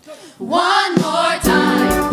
One more time.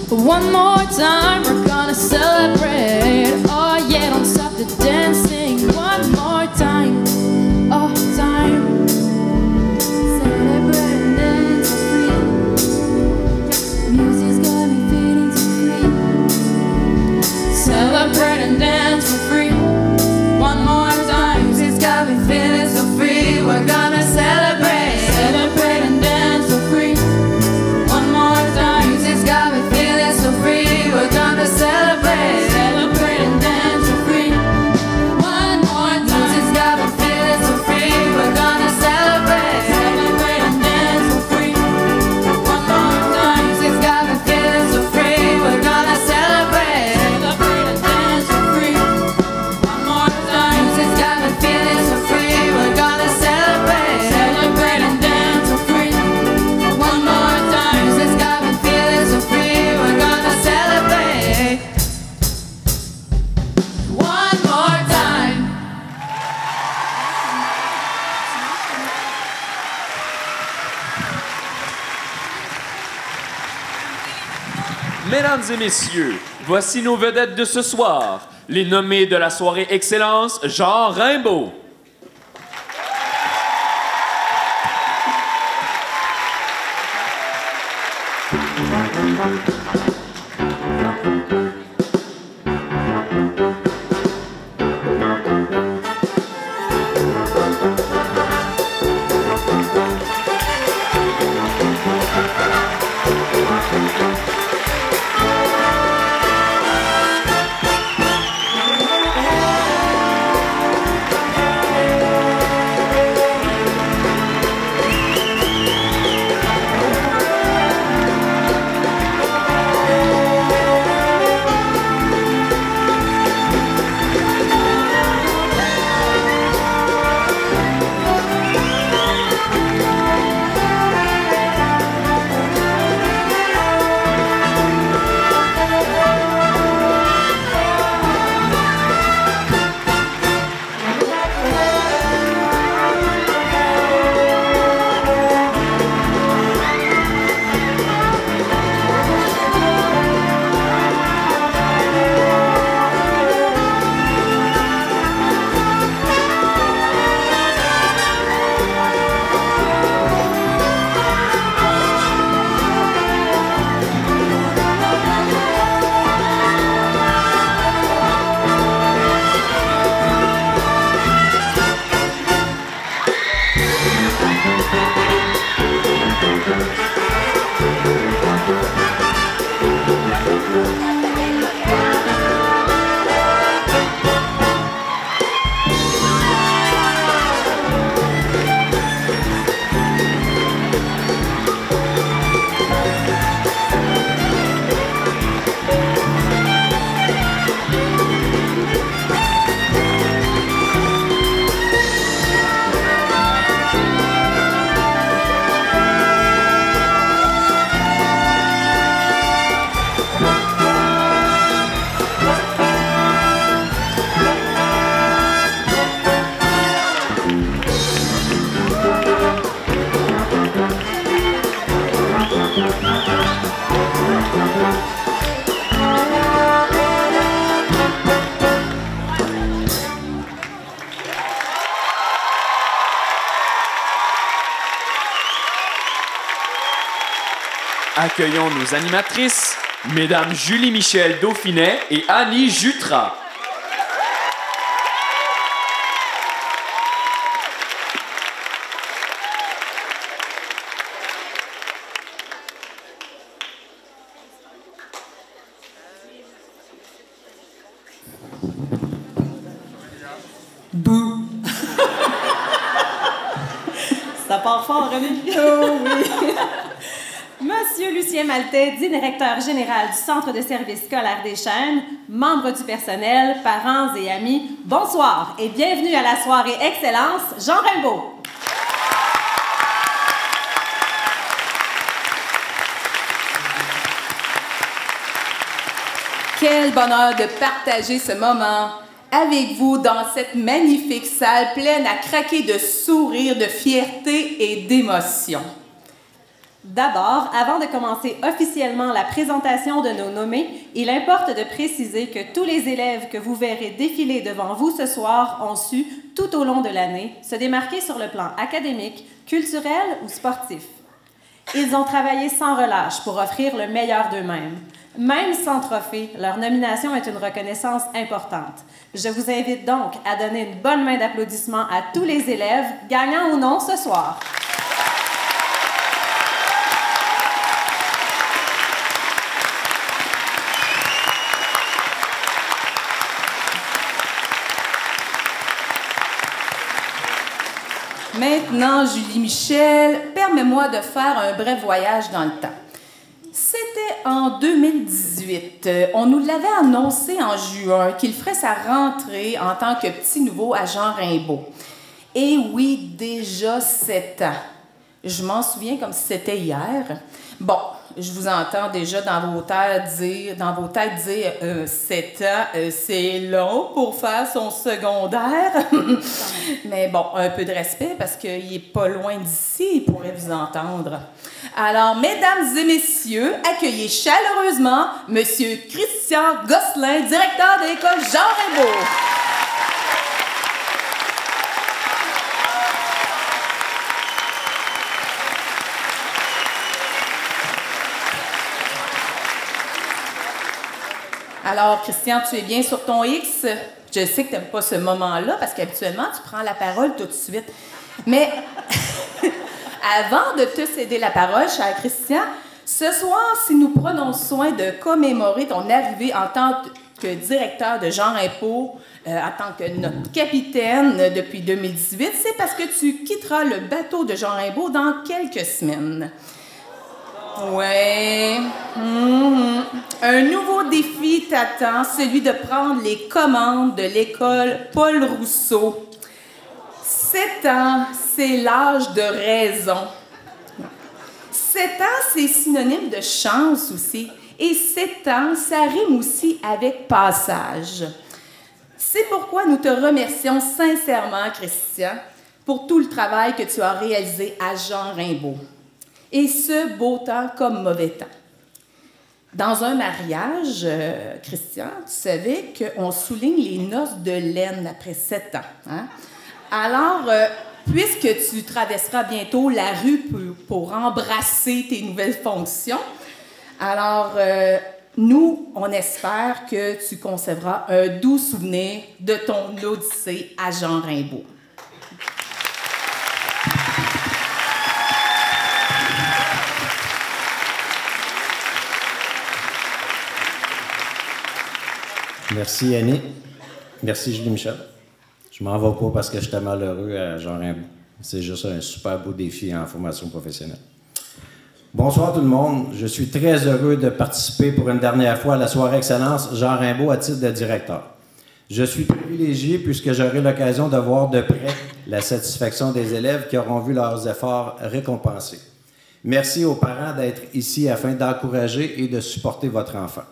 One more time, we're gonna celebrate. Oh yeah, don't stop the dancing. One more time, oh time. Celebrate and dance for free. Music's got me feeling so free. Celebrate and dance for free. One more time, music's got me feeling so free. We're gonna celebrate, celebrate and dance for free. One more time, music's got me feeling so free. We're gonna celebrate, celebrate and dance for free. One more time, music's got me feeling so free. We're gonna celebrate, celebrate and dance for free. One more time, music's got me feeling so free. We're gonna celebrate, celebrate and dance for free. One more time, music's got me feeling so free. We're gonna celebrate, celebrate and dance for free. One more time, music's got me feeling so free. We're gonna celebrate. One more time. Mesdames et messieurs, voici nos vedettes de ce soir. Les nommés de la soirée Excellence, Jean Rimbaud. Accueillons nos animatrices, Mesdames Julie-Michel Dauphinet et Annie Jutras. Bouh. Ça part fort, Rémi. Oh oui. Monsieur Lucien Maltais, directeur général du Centre de services scolaires des Chênes, membres du personnel, parents et amis, bonsoir et bienvenue à la soirée Excellence Jean Raimbault. Quel bonheur de partager ce moment avec vous dans cette magnifique salle pleine à craquer de sourires, de fierté et d'émotion. D'abord, avant de commencer officiellement la présentation de nos nommés, il importe de préciser que tous les élèves que vous verrez défiler devant vous ce soir ont su, tout au long de l'année, se démarquer sur le plan académique, culturel ou sportif. Ils ont travaillé sans relâche pour offrir le meilleur d'eux-mêmes. Même sans trophée, leur nomination est une reconnaissance importante. Je vous invite donc à donner une bonne main d'applaudissement à tous les élèves, gagnants ou non ce soir. Maintenant, Julie Michel, permets-moi de faire un bref voyage dans le temps. C'était en 2018. On nous l'avait annoncé en juin qu'il ferait sa rentrée en tant que petit nouveau à Jean Raimbault. Et oui, déjà 7 ans. Je m'en souviens comme si c'était hier. Bon, je vous entends déjà dans vos têtes dire 7 ans, c'est long pour faire son secondaire. Mais bon, un peu de respect parce qu'il n'est pas loin d'ici, il pourrait vous entendre. Alors, mesdames et messieurs, accueillez chaleureusement Monsieur Christian Gosselin, directeur de l'école Jean Raimbault. Alors, Christian, tu es bien sur ton X. Je sais que tu n'aimes pas ce moment-là parce qu'habituellement, tu prends la parole tout de suite. Mais avant de te céder la parole, cher Christian, ce soir, si nous prenons soin de commémorer ton arrivée en tant que directeur de Jean Raimbault, en tant que notre capitaine depuis 2018, c'est parce que tu quitteras le bateau de Jean Raimbault dans quelques semaines. Ouais. Un nouveau défi t'attend, celui de prendre les commandes de l'école Paul Rousseau. 7 ans, c'est l'âge de raison. 7 ans, c'est synonyme de chance aussi. Et 7 ans, ça rime aussi avec passage. C'est pourquoi nous te remercions sincèrement, Christian, pour tout le travail que tu as réalisé à Jean Raimbault. Et ce, beau temps comme mauvais temps. Dans un mariage, Christian, tu savais qu'on souligne les noces de laine après 7 ans. Hein? Alors, puisque tu traverseras bientôt la rue pour embrasser tes nouvelles fonctions, alors, nous, on espère que tu conserveras un doux souvenir de ton odyssée à Jean Raimbault. Merci, Annie. Merci, Julie Michel. Je m'en vais pas parce que j'étais malheureux à Jean Raimbault. C'est juste un super beau défi en formation professionnelle. Bonsoir tout le monde. Je suis très heureux de participer pour une dernière fois à la soirée Excellence Jean Raimbault à titre de directeur. Je suis privilégié puisque j'aurai l'occasion de voir de près la satisfaction des élèves qui auront vu leurs efforts récompensés. Merci aux parents d'être ici afin d'encourager et de supporter votre enfant.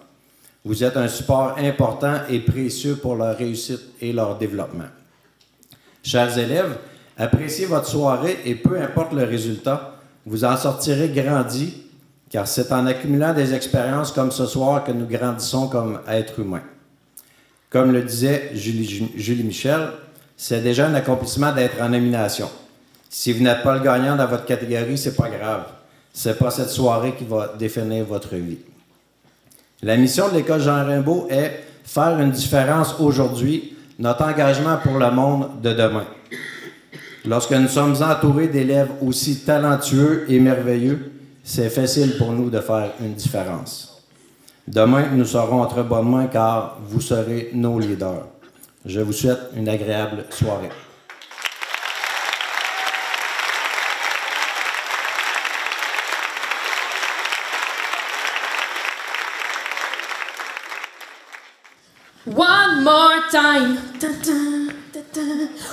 Vous êtes un support important et précieux pour leur réussite et leur développement. Chers élèves, appréciez votre soirée et peu importe le résultat, vous en sortirez grandis, car c'est en accumulant des expériences comme ce soir que nous grandissons comme êtres humains. Comme le disait Julie Michel, c'est déjà un accomplissement d'être en nomination. Si vous n'êtes pas le gagnant dans votre catégorie, c'est pas grave. C'est pas cette soirée qui va définir votre vie. La mission de l'École Jean Raimbault est faire une différence aujourd'hui, notre engagement pour le monde de demain. Lorsque nous sommes entourés d'élèves aussi talentueux et merveilleux, c'est facile pour nous de faire une différence. Demain, nous serons entre bonnes mains car vous serez nos leaders. Je vous souhaite une agréable soirée. more time.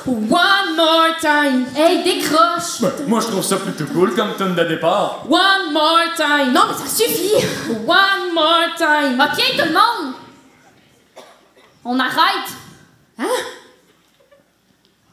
One more time. Hey, décroche. Ben, moi, je trouve ça plutôt cool comme tune de départ. One more time. Non, mais ça suffit. One more time. OK, tout le monde. On arrête. Hein?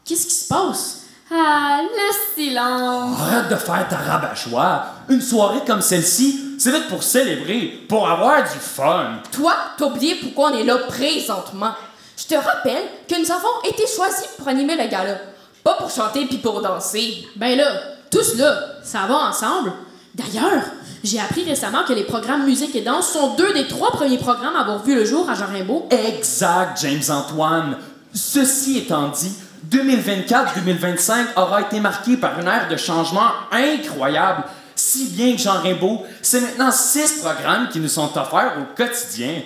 Qu'est-ce qui se passe? Ah, le silence. Arrête de faire ta rabat-choix. Une soirée comme celle-ci, c'est fait pour célébrer, pour avoir du fun. Toi, t'as oublié pourquoi on est là présentement. Je te rappelle que nous avons été choisis pour animer le gala. Pas pour chanter puis pour danser. Ben là, tous là, ça va ensemble. D'ailleurs, j'ai appris récemment que les programmes musique et danse sont 2 des 3 premiers programmes à avoir vu le jour à Jean Rimbaud. Exact, James-Antoine. Ceci étant dit, 2024-2025 aura été marqué par une ère de changement incroyable. Si bien que Jean Rimbaud, c'est maintenant 6 programmes qui nous sont offerts au quotidien.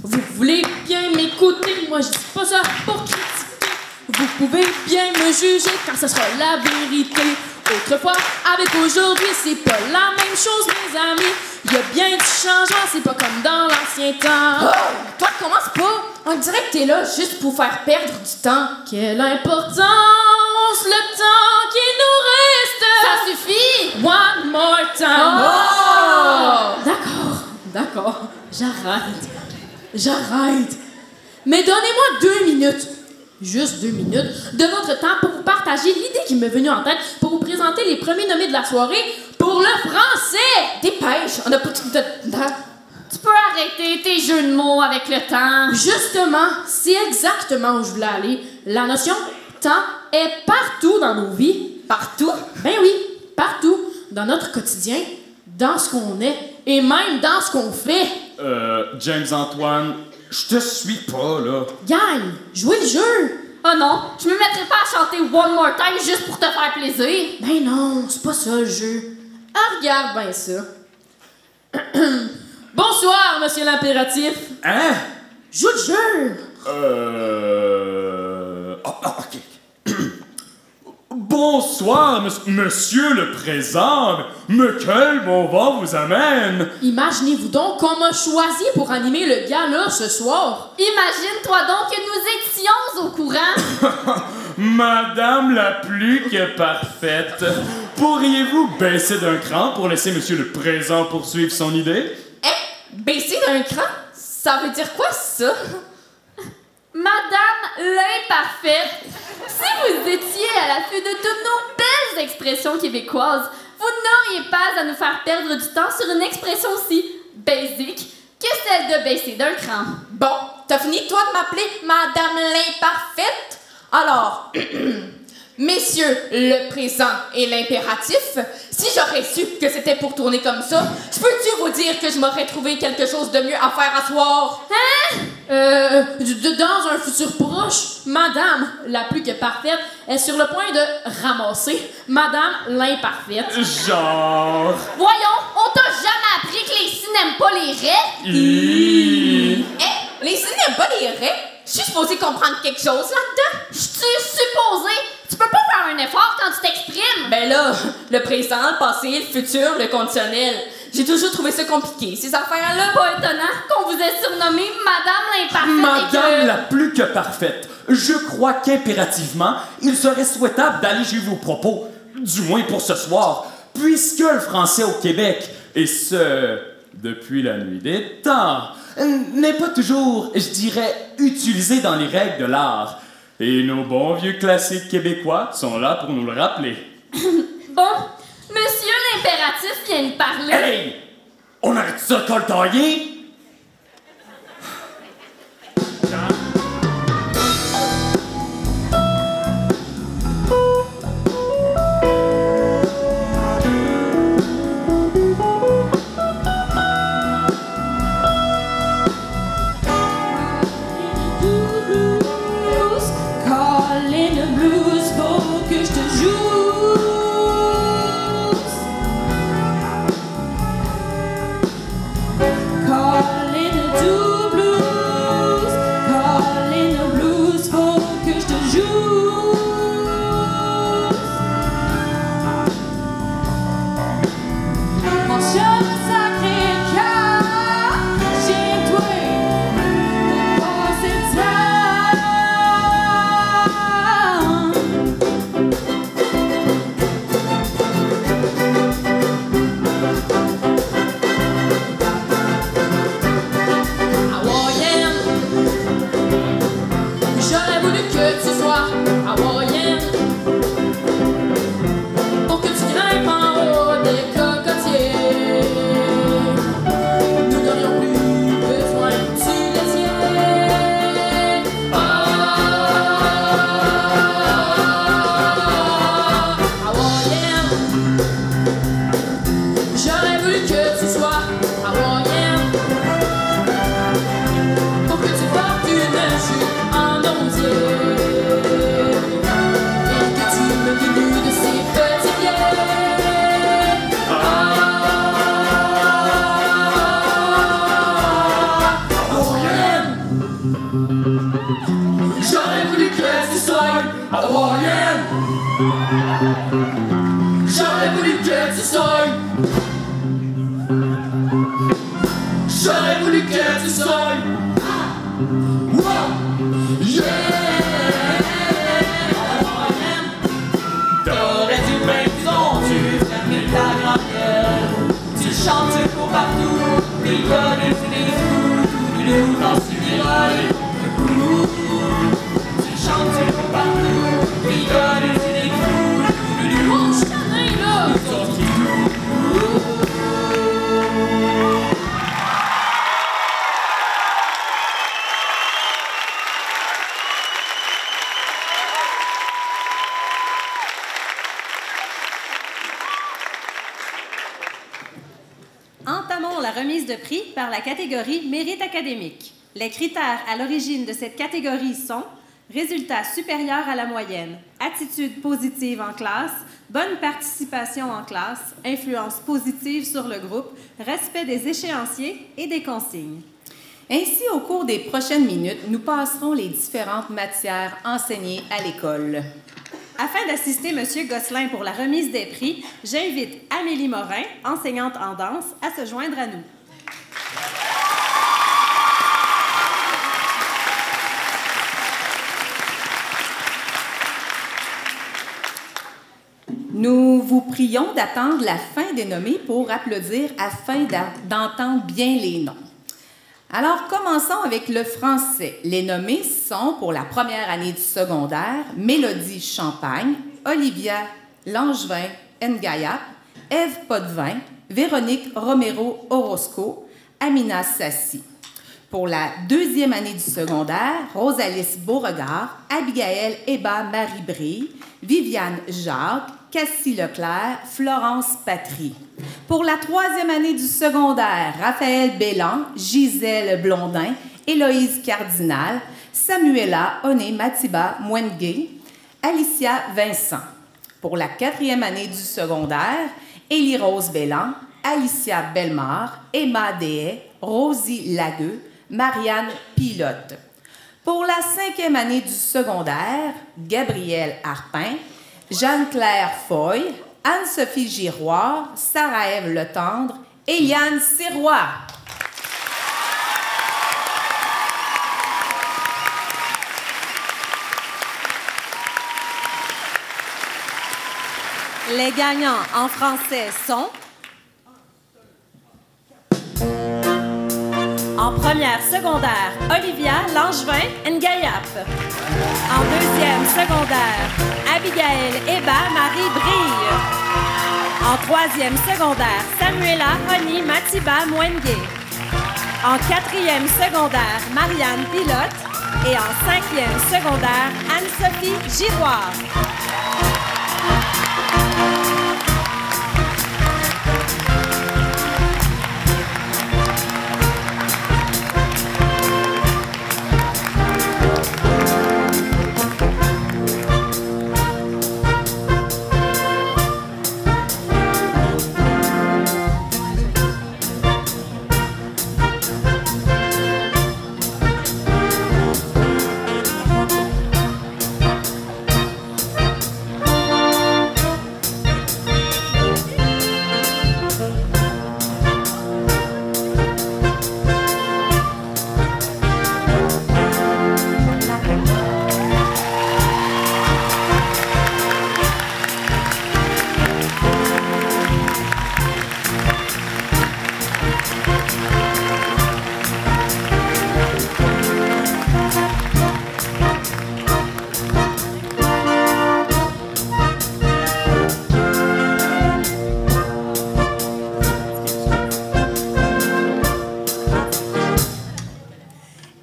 Vous voulez bien m'écouter, moi je dis pas ça pour critiquer. Vous pouvez bien me juger quand ce sera la vérité. Autrefois, avec aujourd'hui, c'est pas la même chose, mes amis. Il y a bien du changement, c'est pas comme dans l'ancien temps. Oh, toi, commence pas. On dirait que t'es là juste pour faire perdre du temps. Quelle importance, le temps qui nous reste. Ça suffit. One more time. Oh! D'accord, j'arrête. Mais donnez-moi 2 minutes. Juste 2 minutes de votre temps pour vous partager l'idée qui m'est venue en tête pour vous présenter les premiers nommés de la soirée pour le français. Dépêche, on a pas tout de temps. Tu peux arrêter tes jeux de mots avec le temps. Justement, c'est exactement où je voulais aller. La notion temps est partout dans nos vies. Partout? Ben oui, partout. Dans notre quotidien, dans ce qu'on est et même dans ce qu'on fait. James-Antoine, je te suis pas, là. Gagne, jouez le jeu. Oh non, je me mettrai pas à chanter One More Time juste pour te faire plaisir. Ben non, c'est pas ça le jeu. Ah, regarde ben ça. Bonsoir, monsieur l'impératif. Hein? Joue le jeu. Ok. Bonsoir, monsieur le présent. Mais quel bon vent vous amène? Imaginez-vous donc qu'on m'a choisi pour animer le gala ce soir. Imagine-toi donc que nous étions au courant. Madame la plus que parfaite, pourriez-vous baisser d'un cran pour laisser monsieur le présent poursuivre son idée? Hein? Baisser d'un cran? Ça veut dire quoi, ça? Madame l'imparfaite, si vous étiez à l'affût de toutes nos belles expressions québécoises, vous n'auriez pas à nous faire perdre du temps sur une expression aussi basique que celle de baisser d'un cran. Bon, t'as fini, toi, de m'appeler Madame l'imparfaite? Alors, messieurs le présent et l'impératif, si j'aurais su que c'était pour tourner comme ça, je peux-tu vous dire que je m'aurais trouvé quelque chose de mieux à faire à soir? Hein? Dans un futur proche, Madame la plus que parfaite est sur le point de ramasser Madame l'imparfaite. Genre... Voyons, on t'a jamais appris que les cils n'aiment pas les raies? Eh, les cils n'aiment pas les raies? Je suis supposée comprendre quelque chose là-dedans? Je suis supposée? Tu peux pas faire un effort quand tu t'exprimes? Ben là, le présent, le passé, le futur, le conditionnel. J'ai toujours trouvé ça compliqué, ces affaires-là. Pas étonnant qu'on vous ait surnommé Madame l'imparfaite. Madame la plus que parfaite, je crois qu'impérativement, il serait souhaitable d'alléger vos propos, du moins pour ce soir, puisque le français au Québec, et ce, depuis la nuit des temps, n'est pas toujours, je dirais, utilisé dans les règles de l'art. Et nos bons vieux classiques québécois sont là pour nous le rappeler. Bon, monsieur l'impératif vient de parler. Hey! On arrête ça de coltailler? Call J'aurais voulu que tu sois hawaïenne. J'aurais voulu que tu sois. J'aurais voulu que tu sois. Wow. Yeah. T'aurais dû bien tu fermer ta grande gueule. Tu chantes, tu cours partout. Rigole, tu les fous. Dans ce virage. Tu chantes, tu cours partout. Rigole, tu les fous. Oh, je t'en là. Entamons la remise de prix par la catégorie Mérite académique. Les critères à l'origine de cette catégorie sont résultats supérieurs à la moyenne, attitude positive en classe, bonne participation en classe, influence positive sur le groupe, respect des échéanciers et des consignes. Ainsi, au cours des prochaines minutes, nous passerons les différentes matières enseignées à l'école. Afin d'assister M. Gosselin pour la remise des prix, j'invite Amélie Morin, enseignante en danse, à se joindre à nous. Nous vous prions d'attendre la fin des nommés pour applaudir afin d'entendre bien les noms. Alors, commençons avec le français. Les nommés sont, pour la première année du secondaire, Mélodie Champagne, Olivia Langevin Ngayap, Ève Potvin, Véronique Romero Orozco, Amina Sassi. Pour la deuxième année du secondaire, Rosalis Beauregard, Abigail Eba Marie-Brie, Viviane Jacques, Cassie Leclerc, Florence Patry. Pour la troisième année du secondaire, Raphaël Bélan, Gisèle Blondin, Héloïse Cardinal, Samuela Oné-Matiba Mwengue, Alicia Vincent. Pour la quatrième année du secondaire, Élie-Rose Bélan, Alicia Bellemare, Emma Dehay, Rosie Lagueux, Marianne Pilote. Pour la cinquième année du secondaire, Gabrielle Harpin, Jeanne-Claire Foy, Anne-Sophie Giroir, Sarah-Ève Letendre, Eliane Sirois. Les gagnants en français sont... En première secondaire, Olivia Langevin Ngayap. En deuxième secondaire, Abigail Eba Marie-Brie. En troisième secondaire, Samuela Honey Matiba Mwengue. En quatrième secondaire, Marianne Pilote. Et en cinquième secondaire, Anne-Sophie Giroir.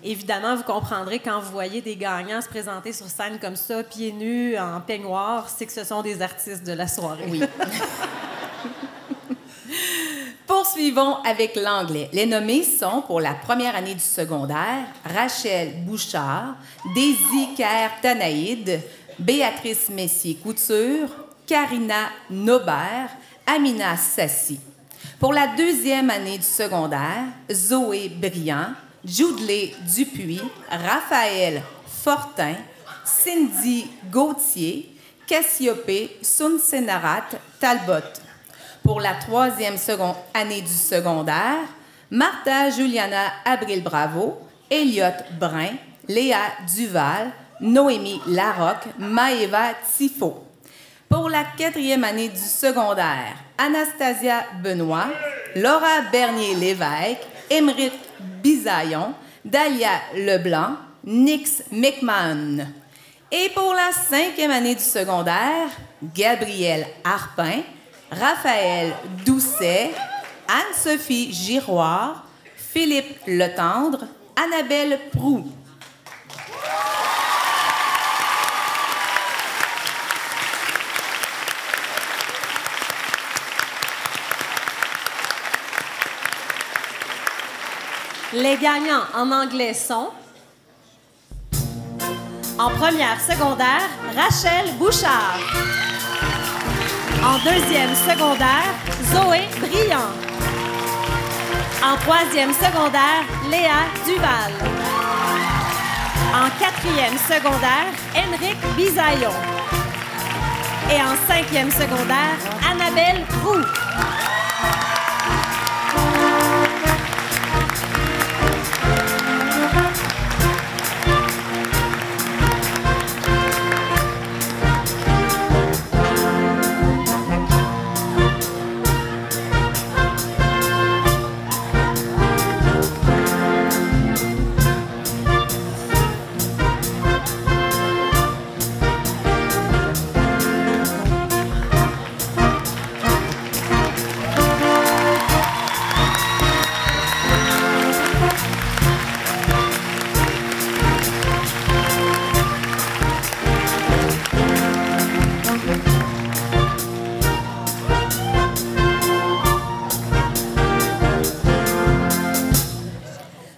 Évidemment, vous comprendrez quand vous voyez des gagnants se présenter sur scène comme ça, pieds nus, en peignoir, c'est que ce sont des artistes de la soirée. Oui. Poursuivons avec l'anglais. Les nommés sont, pour la première année du secondaire, Rachel Bouchard, Daisy Kerr-Tanaïd, Béatrice Messier-Couture, Karina Nobert, Amina Sassi. Pour la deuxième année du secondaire, Zoé Briand, Joudley Dupuis, Raphaël Fortin, Cindy Gauthier, Cassiopée, Sunsenarat, Talbot. Pour la 3e année du secondaire, Martha Juliana Abril-Bravo, Elliot Brun, Léa Duval, Noémie Larocque, Maëva Tifo. Pour la 4e année du secondaire, Anastasia Benoît, Laura Bernier-Lévesque, Émeric Bisaillon, Dalia Leblanc, Nix McMahon. Et pour la 5e année du secondaire, Gabriel Harpin, Raphaël Doucet, Anne-Sophie Giroir, Philippe Letendre, Annabelle Proux. Les gagnants en anglais sont... En première secondaire, Rachel Bouchard. En 2e secondaire, Zoé Briand. En 3e secondaire, Léa Duval. En 4e secondaire, Émeric Bisaillon. Et en 5e secondaire, Annabelle Proux.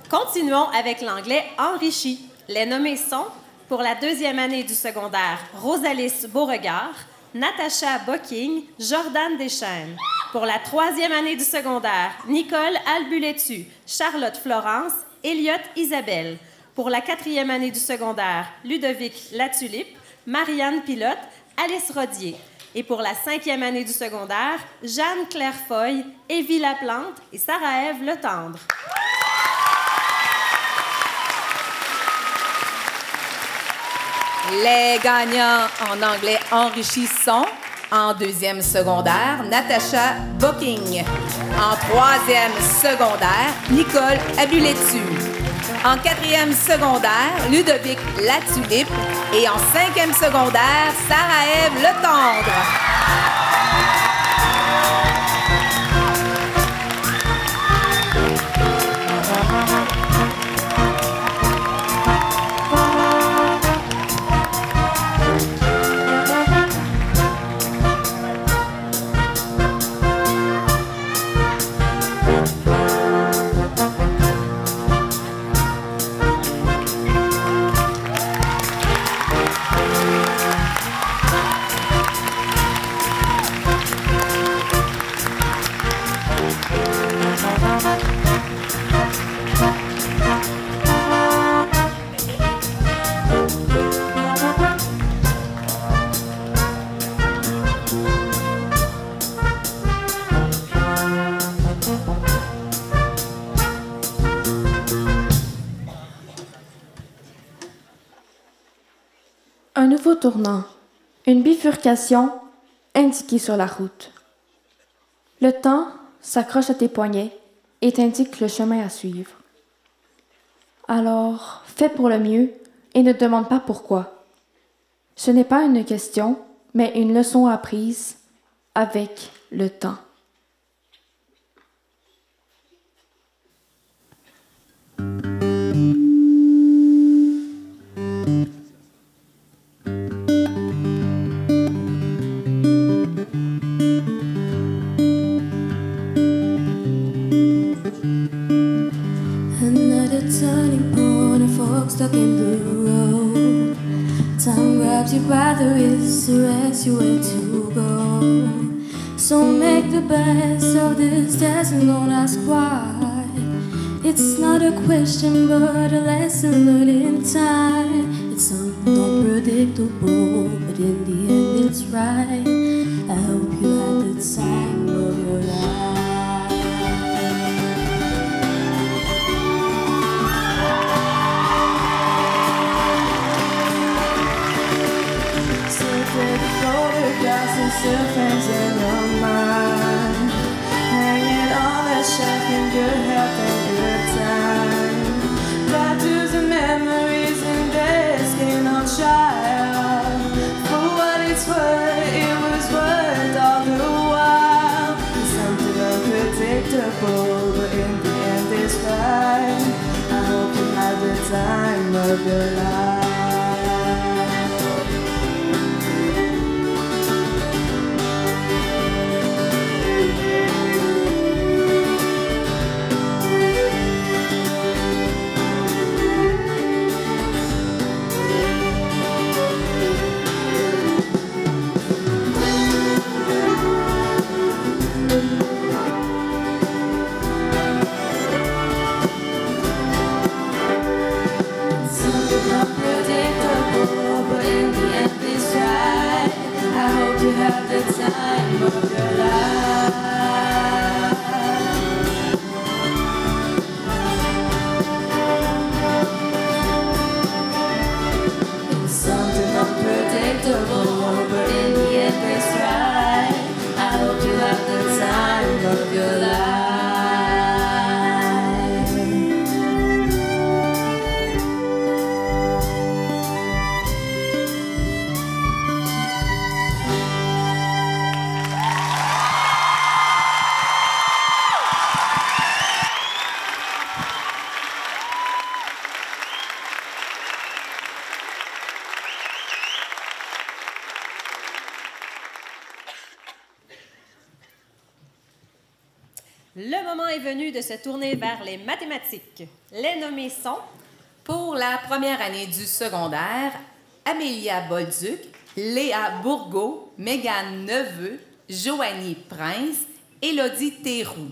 Continuons avec l'anglais enrichi. Les nommés sont, pour la 2e année du secondaire, Rosalis Beauregard, Natacha Bocking, Jordan Deschênes. Pour la 3e année du secondaire, Nicole Albuletu, Charlotte Florence, Elliot Isabelle. Pour la 4e année du secondaire, Ludovic Latulippe, Marianne Pilote, Alice Rodier. Et pour la 5e année du secondaire, Jeanne-Claire Foy, Évie Laplante et Sarah-Ève Letendre. Les gagnants en anglais enrichi sont, en 2e secondaire, Natacha Bocking. En 3e secondaire, Nicole Abuletu. En 4e secondaire, Ludovic Latulippe. Et en 5e secondaire, Sarah-Ève Letendre. Un nouveau tournant, une bifurcation indiquée sur la route. Le temps s'accroche à tes poignets et t'indique le chemin à suivre. Alors, fais pour le mieux et ne demande pas pourquoi. Ce n'est pas une question, mais une leçon apprise avec le temps. Stuck in the road. Time grabs you by the wrist, directs you where to go. So make the best of this test and don't ask why. It's not a question but a lesson learned in time. It's unpredictable, but in the end it's right. I hope you had the time of your life. Still take the photographs and still frames in your mind, hanging on that shelf in good health and good time. Tattoos and memories and asking on child. For what it's worth, it was worth all the while. It's something unpredictable, but in the end it's right. I hope you had the time of your life. Le moment est venu de se tourner vers les mathématiques. Les nommés sont... Pour la première année du secondaire, Amélia Bolduc, Léa Bourgault, Mégane Neveu, Joanie Prince, Élodie Théroux.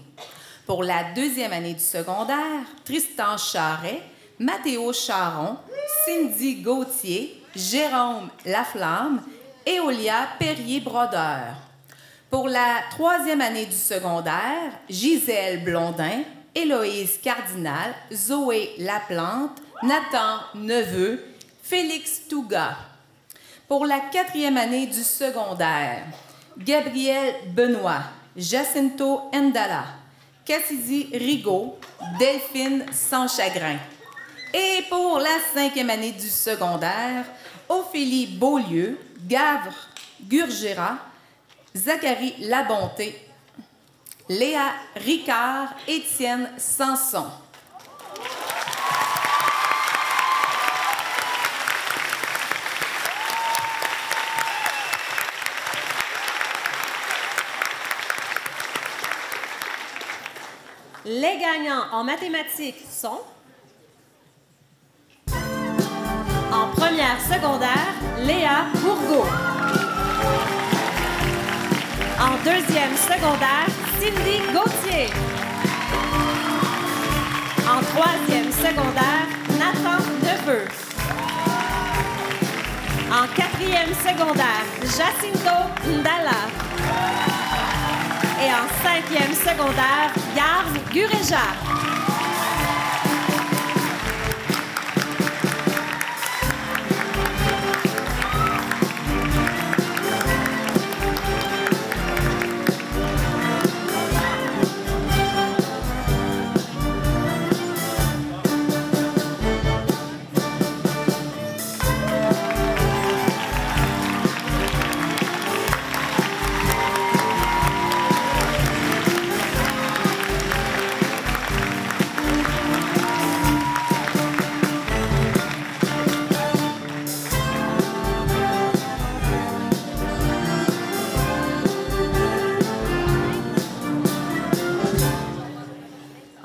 Pour la deuxième année du secondaire, Tristan Charret, Mathéo Charon, Cindy Gauthier, Jérôme Laflamme, Éolia Perrier-Brodeur. Pour la troisième année du secondaire, Gisèle Blondin, Héloïse Cardinal, Zoé Laplante, Nathan Neveu, Félix Touga. Pour la quatrième année du secondaire, Gabriel Benoît, Jacinto Ndala, Cassidy Rigaud, Delphine Sanschagrin. Et pour la cinquième année du secondaire, Ophélie Beaulieu, Gavre Gurgera, Zachary Labonté, Léa Ricard, Étienne Sanson. Les gagnants en mathématiques sont... En première secondaire, Léa Bourgault. En deuxième secondaire, Cindy Gauthier. En troisième secondaire, Nathan Neveu. En quatrième secondaire, Jacinto Ndala. Et en cinquième secondaire, Garve Guréja.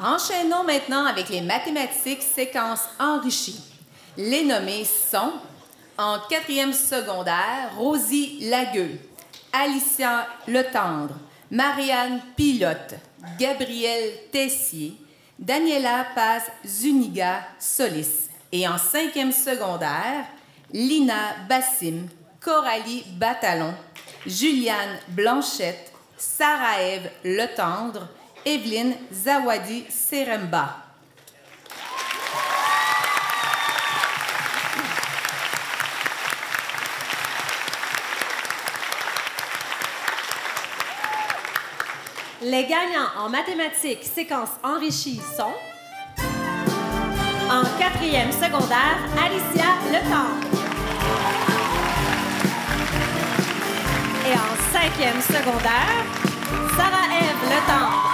Enchaînons maintenant avec les mathématiques séquences enrichies. Les nommés sont, en quatrième secondaire, Rosie Lagueux, Alicia Letendre, Marianne Pilote, Gabrielle Tessier, Daniela Paz Zuniga Solis. Et en cinquième secondaire, Lina Bassim, Coralie Batalon, Juliane Blanchette, Sarah-Ève Letendre, Evelyne Zawadi Seremba. Les gagnants en mathématiques séquence enrichie sont en 4e secondaire, Alicia Letendre. Et en 5e secondaire, Sarah-Ève Letendre.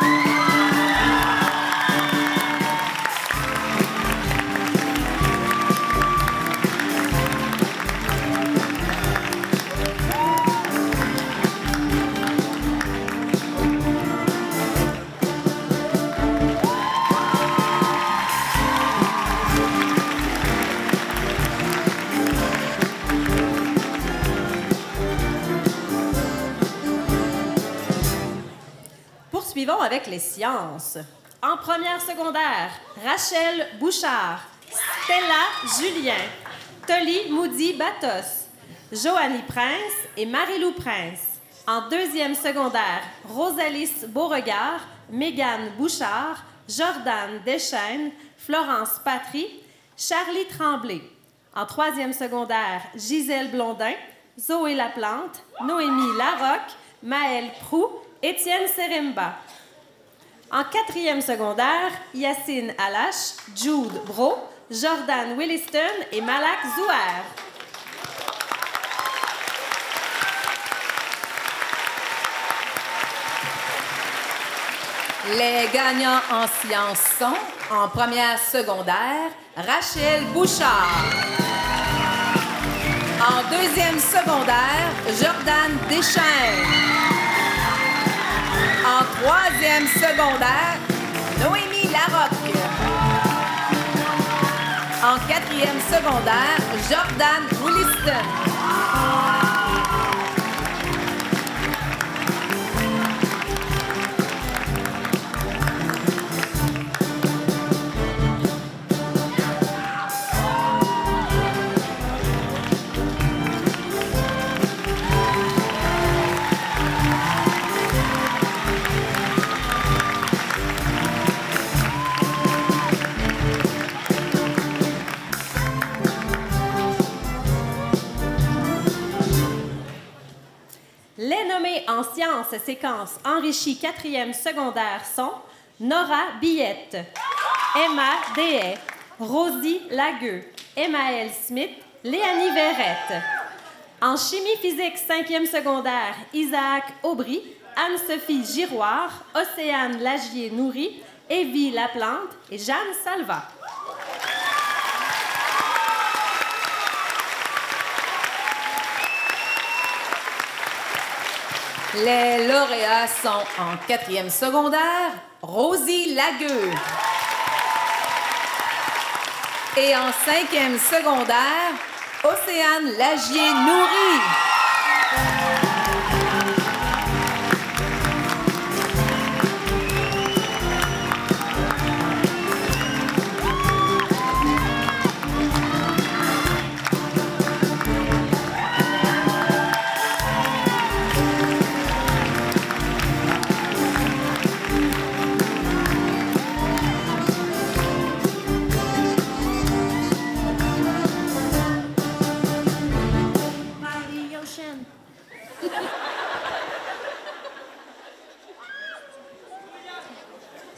Poursuivons avec les sciences. En première secondaire, Rachel Bouchard, Stella Julien, Tolly Moody-Batos, Joanie Prince et Marie-Lou Prince. En deuxième secondaire, Rosalis Beauregard, Mégane Bouchard, Jordan Deschaines, Florence Patry, Charlie Tremblay. En troisième secondaire, Gisèle Blondin, Zoé Laplante, Noémie Larocque, Maëlle Proux, Étienne Seremba. En quatrième secondaire, Yacine Alache, Jude Bro, Jordan Williston et Malak Zouher. Les gagnants en sciences sont, en première secondaire, Rachel Bouchard. En deuxième secondaire, Jordan Deschaines. En troisième secondaire, Noémie Larocque. En quatrième secondaire, Jordan Williston. Les nommés en sciences séquence enrichie 4e secondaire sont Nora Billette, Emma Dehaye, Rosie Lagueux, Emmaëlle Smith, Léanie Verrette. En chimie physique 5e secondaire, Isaac Aubry, Anne-Sophie Giroir, Océane Lagier-Nourry, Evie Laplante et Jeanne Salva. Les lauréats sont en quatrième secondaire, Rosie Lagueux. Et en cinquième secondaire, Océane Lagier-Nourry.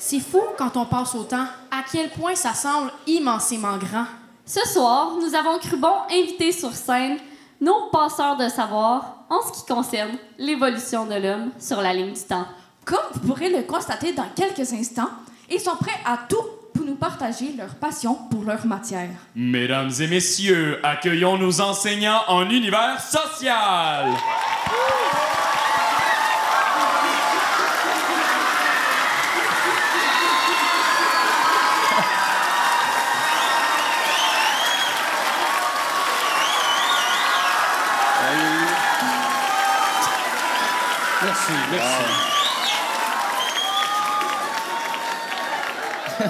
C'est fou quand on passe au temps, à quel point ça semble immensément grand. Ce soir, nous avons cru bon inviter sur scène nos passeurs de savoir en ce qui concerne l'évolution de l'homme sur la ligne du temps. Comme vous pourrez le constater dans quelques instants, ils sont prêts à tout pour nous partager leur passion pour leur matière. Mesdames et messieurs, accueillons nos enseignants en univers social. Merci.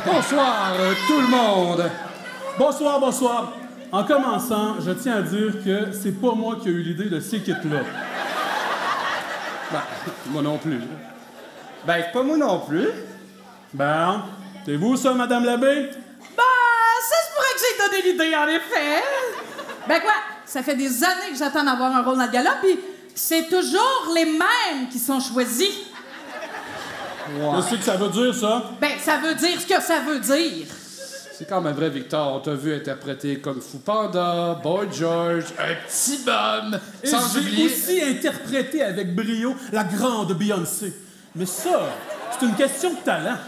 Bonsoir tout le monde. Bonsoir. En commençant, je tiens à dire que c'est pas moi qui ai eu l'idée de ces kits-là. Ben, moi non plus. Ben, c'est pas moi non plus. Ben, c'est vous ça, Madame l'abbé? Ça se pourrait que j'ai donné l'idée, en effet. Ben quoi, ça fait des années que j'attends d'avoir un rôle dans le gala, puis c'est toujours les mêmes qui sont choisis. Qu'est-ce que ça veut dire, ça? Ben, ça veut dire ce que ça veut dire. C'est quand même vrai, Victor. On t'a vu interpréter Kung Fu Panda, Boy George, un petit bum. Et Sans j'ai oublier... aussi interprété avec brio la grande Beyoncé. Mais ça, c'est une question de talent.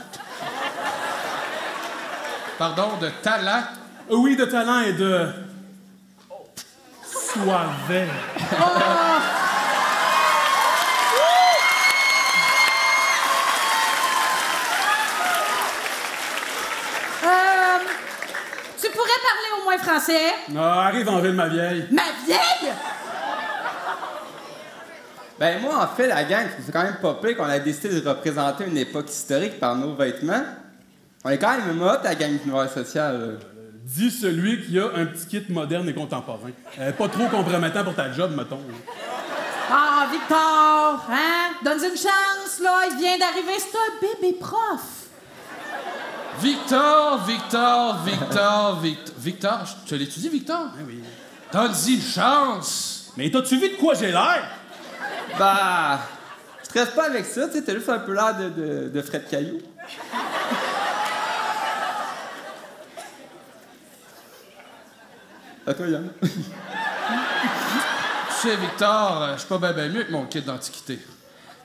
Pardon, de talent? Oui, de talent et de... soivais. Tu pourrais parler au moins français? Ah, arrive en ville, ma vieille. Ma vieille? Ben moi, en fait, la gang, c'est quand même pas pire qu'on a décidé de représenter une époque historique par nos vêtements. On est quand même hot, la gang du Noir social. Dis celui qui a un petit kit moderne et contemporain. Pas trop compromettant pour ta job, mettons. Ah, Victor, hein? Donne une chance, là. Il vient d'arriver, c'est un bébé prof. Victor, je te l'ai-tu dit, Victor? Oui. Donne-y une chance! Mais t'as-tu vu de quoi j'ai l'air? Bah, stresse pas avec ça, tu sais, t'as juste un peu l'air de Fred Caillou. À toi, Yann. Tu sais, Victor, je suis pas bien mieux que mon kit d'antiquité.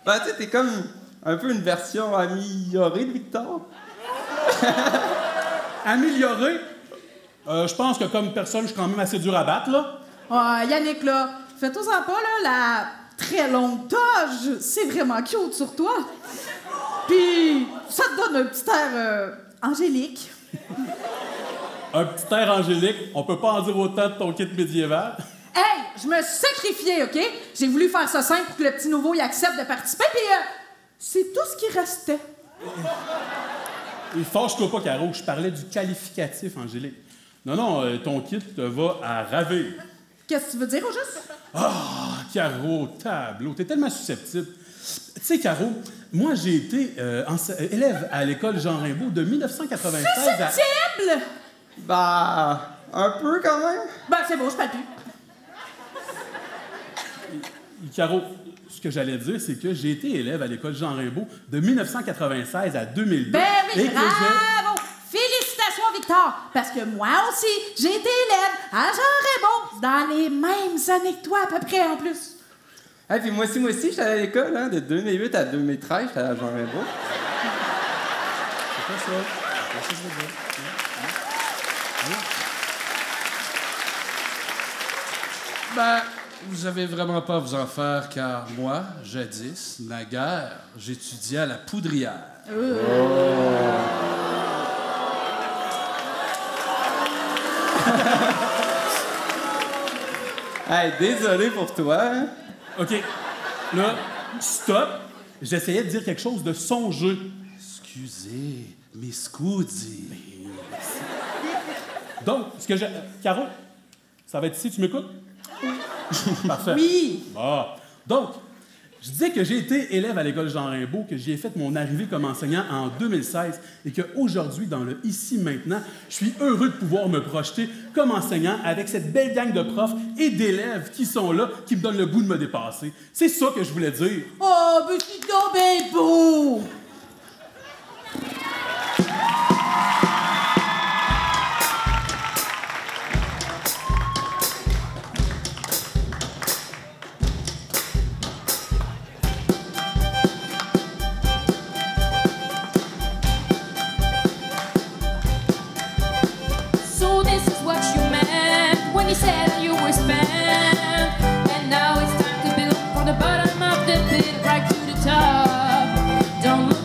Ben, tu sais, t'es comme un peu une version améliorée de Victor. Amélioré? Je pense que comme personne, je suis quand même assez dur à battre, là. Ah, Yannick, là, fais-toi-en pas, là, la très longue toge, c'est vraiment cute sur toi. Puis, ça te donne un petit air angélique. Un petit air angélique, on peut pas en dire autant de ton kit médiéval. Hey, je me suis sacrifiée, OK? J'ai voulu faire ça simple pour que le petit nouveau y accepte de participer, puis c'est tout ce qui restait. Et fâche-toi pas, Caro, je parlais du qualificatif, Angélique. Non, ton kit te va à ravir. Qu'est-ce que tu veux dire, au juste? Ah, Caro, tableau, t'es tellement susceptible. Tu sais, Caro, moi, j'ai été élève à l'école Jean Rimbaud de 1996 à... Susceptible? Bah, un peu quand même. Ben, c'est beau, je parle plus. Caro, ce que j'allais dire, c'est que j'ai été élève à l'école Jean Rimbaud de 1996 à 2002. Ben oui, bravo! Félicitations, Victor! Parce que moi aussi, j'ai été élève à Jean Rimbaud dans les mêmes années que toi, à peu près, en plus. Ah, puis moi aussi, j'étais à l'école, hein, de 2008 à 2013, j'étais à Jean Rimbaud. C'est pas ça. C'est pas ça que je veux dire. Ben, vous avez vraiment pas à vous en faire, car moi, jadis, naguère, j'étudiais à la Poudrière. Hey, désolé pour toi. Hein? OK. Là, stop. J'essayais de dire quelque chose de songeux. Excusez, mais scusi. Donc, ce que j'ai... Caro, ça va être ici, tu m'écoutes? Parfait. Oui. Bon. Donc, je disais que j'ai été élève à l'école Jean Rimbaud, que j'y ai fait mon arrivée comme enseignant en 2016 et qu'aujourd'hui, dans le ici maintenant, je suis heureux de pouvoir me projeter comme enseignant avec cette belle gang de profs et d'élèves qui sont là, qui me donnent le goût de me dépasser. C'est ça que je voulais dire. Oh, mais c'est donc bien beau! So this is what you meant when you said you were spent. And now it's time to build from the bottom of the pit right to the top. Don't look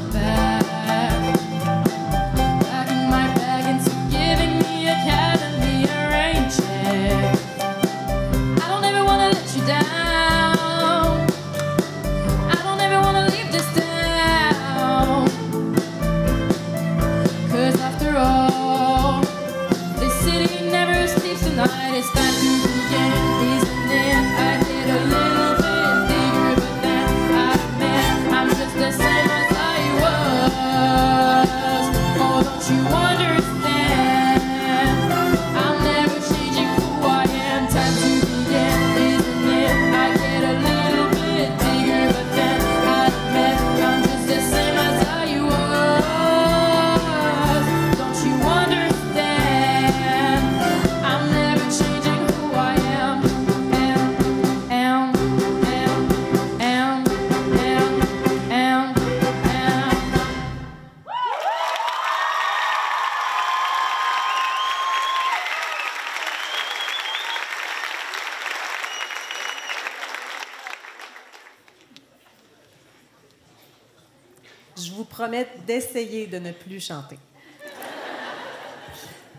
je vous promets d'essayer de ne plus chanter.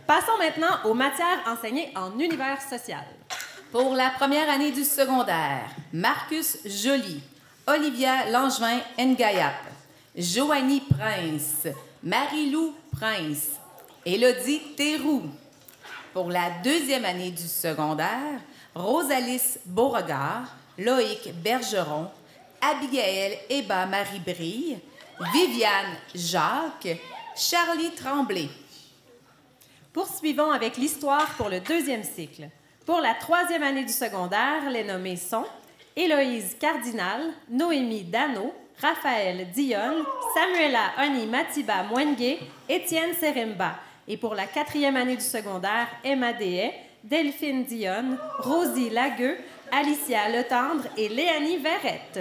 Passons maintenant aux matières enseignées en univers social. Pour la première année du secondaire, Marcus Joly, Olivia Langevin-Ngayap, Joanie Prince, Marie-Lou Prince, Élodie Théroux. Pour la deuxième année du secondaire, Rosalis Beauregard, Loïc Bergeron, Abigail Eba-Marie-Brille, Viviane Jacques, Charlie Tremblay. Poursuivons avec l'histoire pour le deuxième cycle. Pour la troisième année du secondaire, les nommés sont Héloïse Cardinal, Noémie Dano, Raphaël Dionne, Samuela Oni Matiba Mwengue, Étienne Serimba. Et pour la quatrième année du secondaire, Emma Dehay, Delphine Dionne, Rosie Lagueux, Alicia Letendre et Léanie Verrette.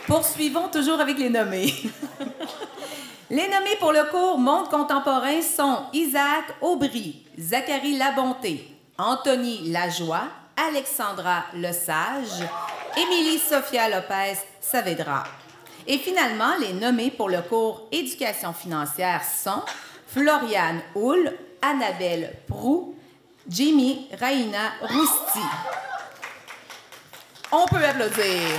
Poursuivons toujours avec les nommés. Les nommés pour le cours Monde contemporain sont Isaac Aubry, Zachary Labonté, Anthony Lajoie, Alexandra Lesage, Émilie Sophia Lopez Saavedra. Et finalement, les nommés pour le cours Éducation financière sont Floriane Houle, Annabelle Proux, Jimmy Raina Rousti. On peut applaudir.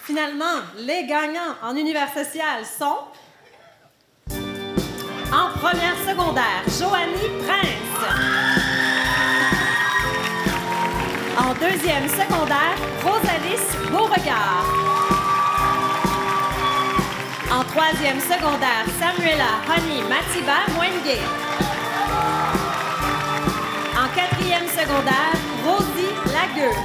Finalement, les gagnants en univers social sont... En première secondaire, Joanie Prince. En deuxième secondaire, Rosalis Beauregard. En troisième secondaire, Samuela Honey Matiba Mwengue. En quatrième secondaire, Rosie Lagueux.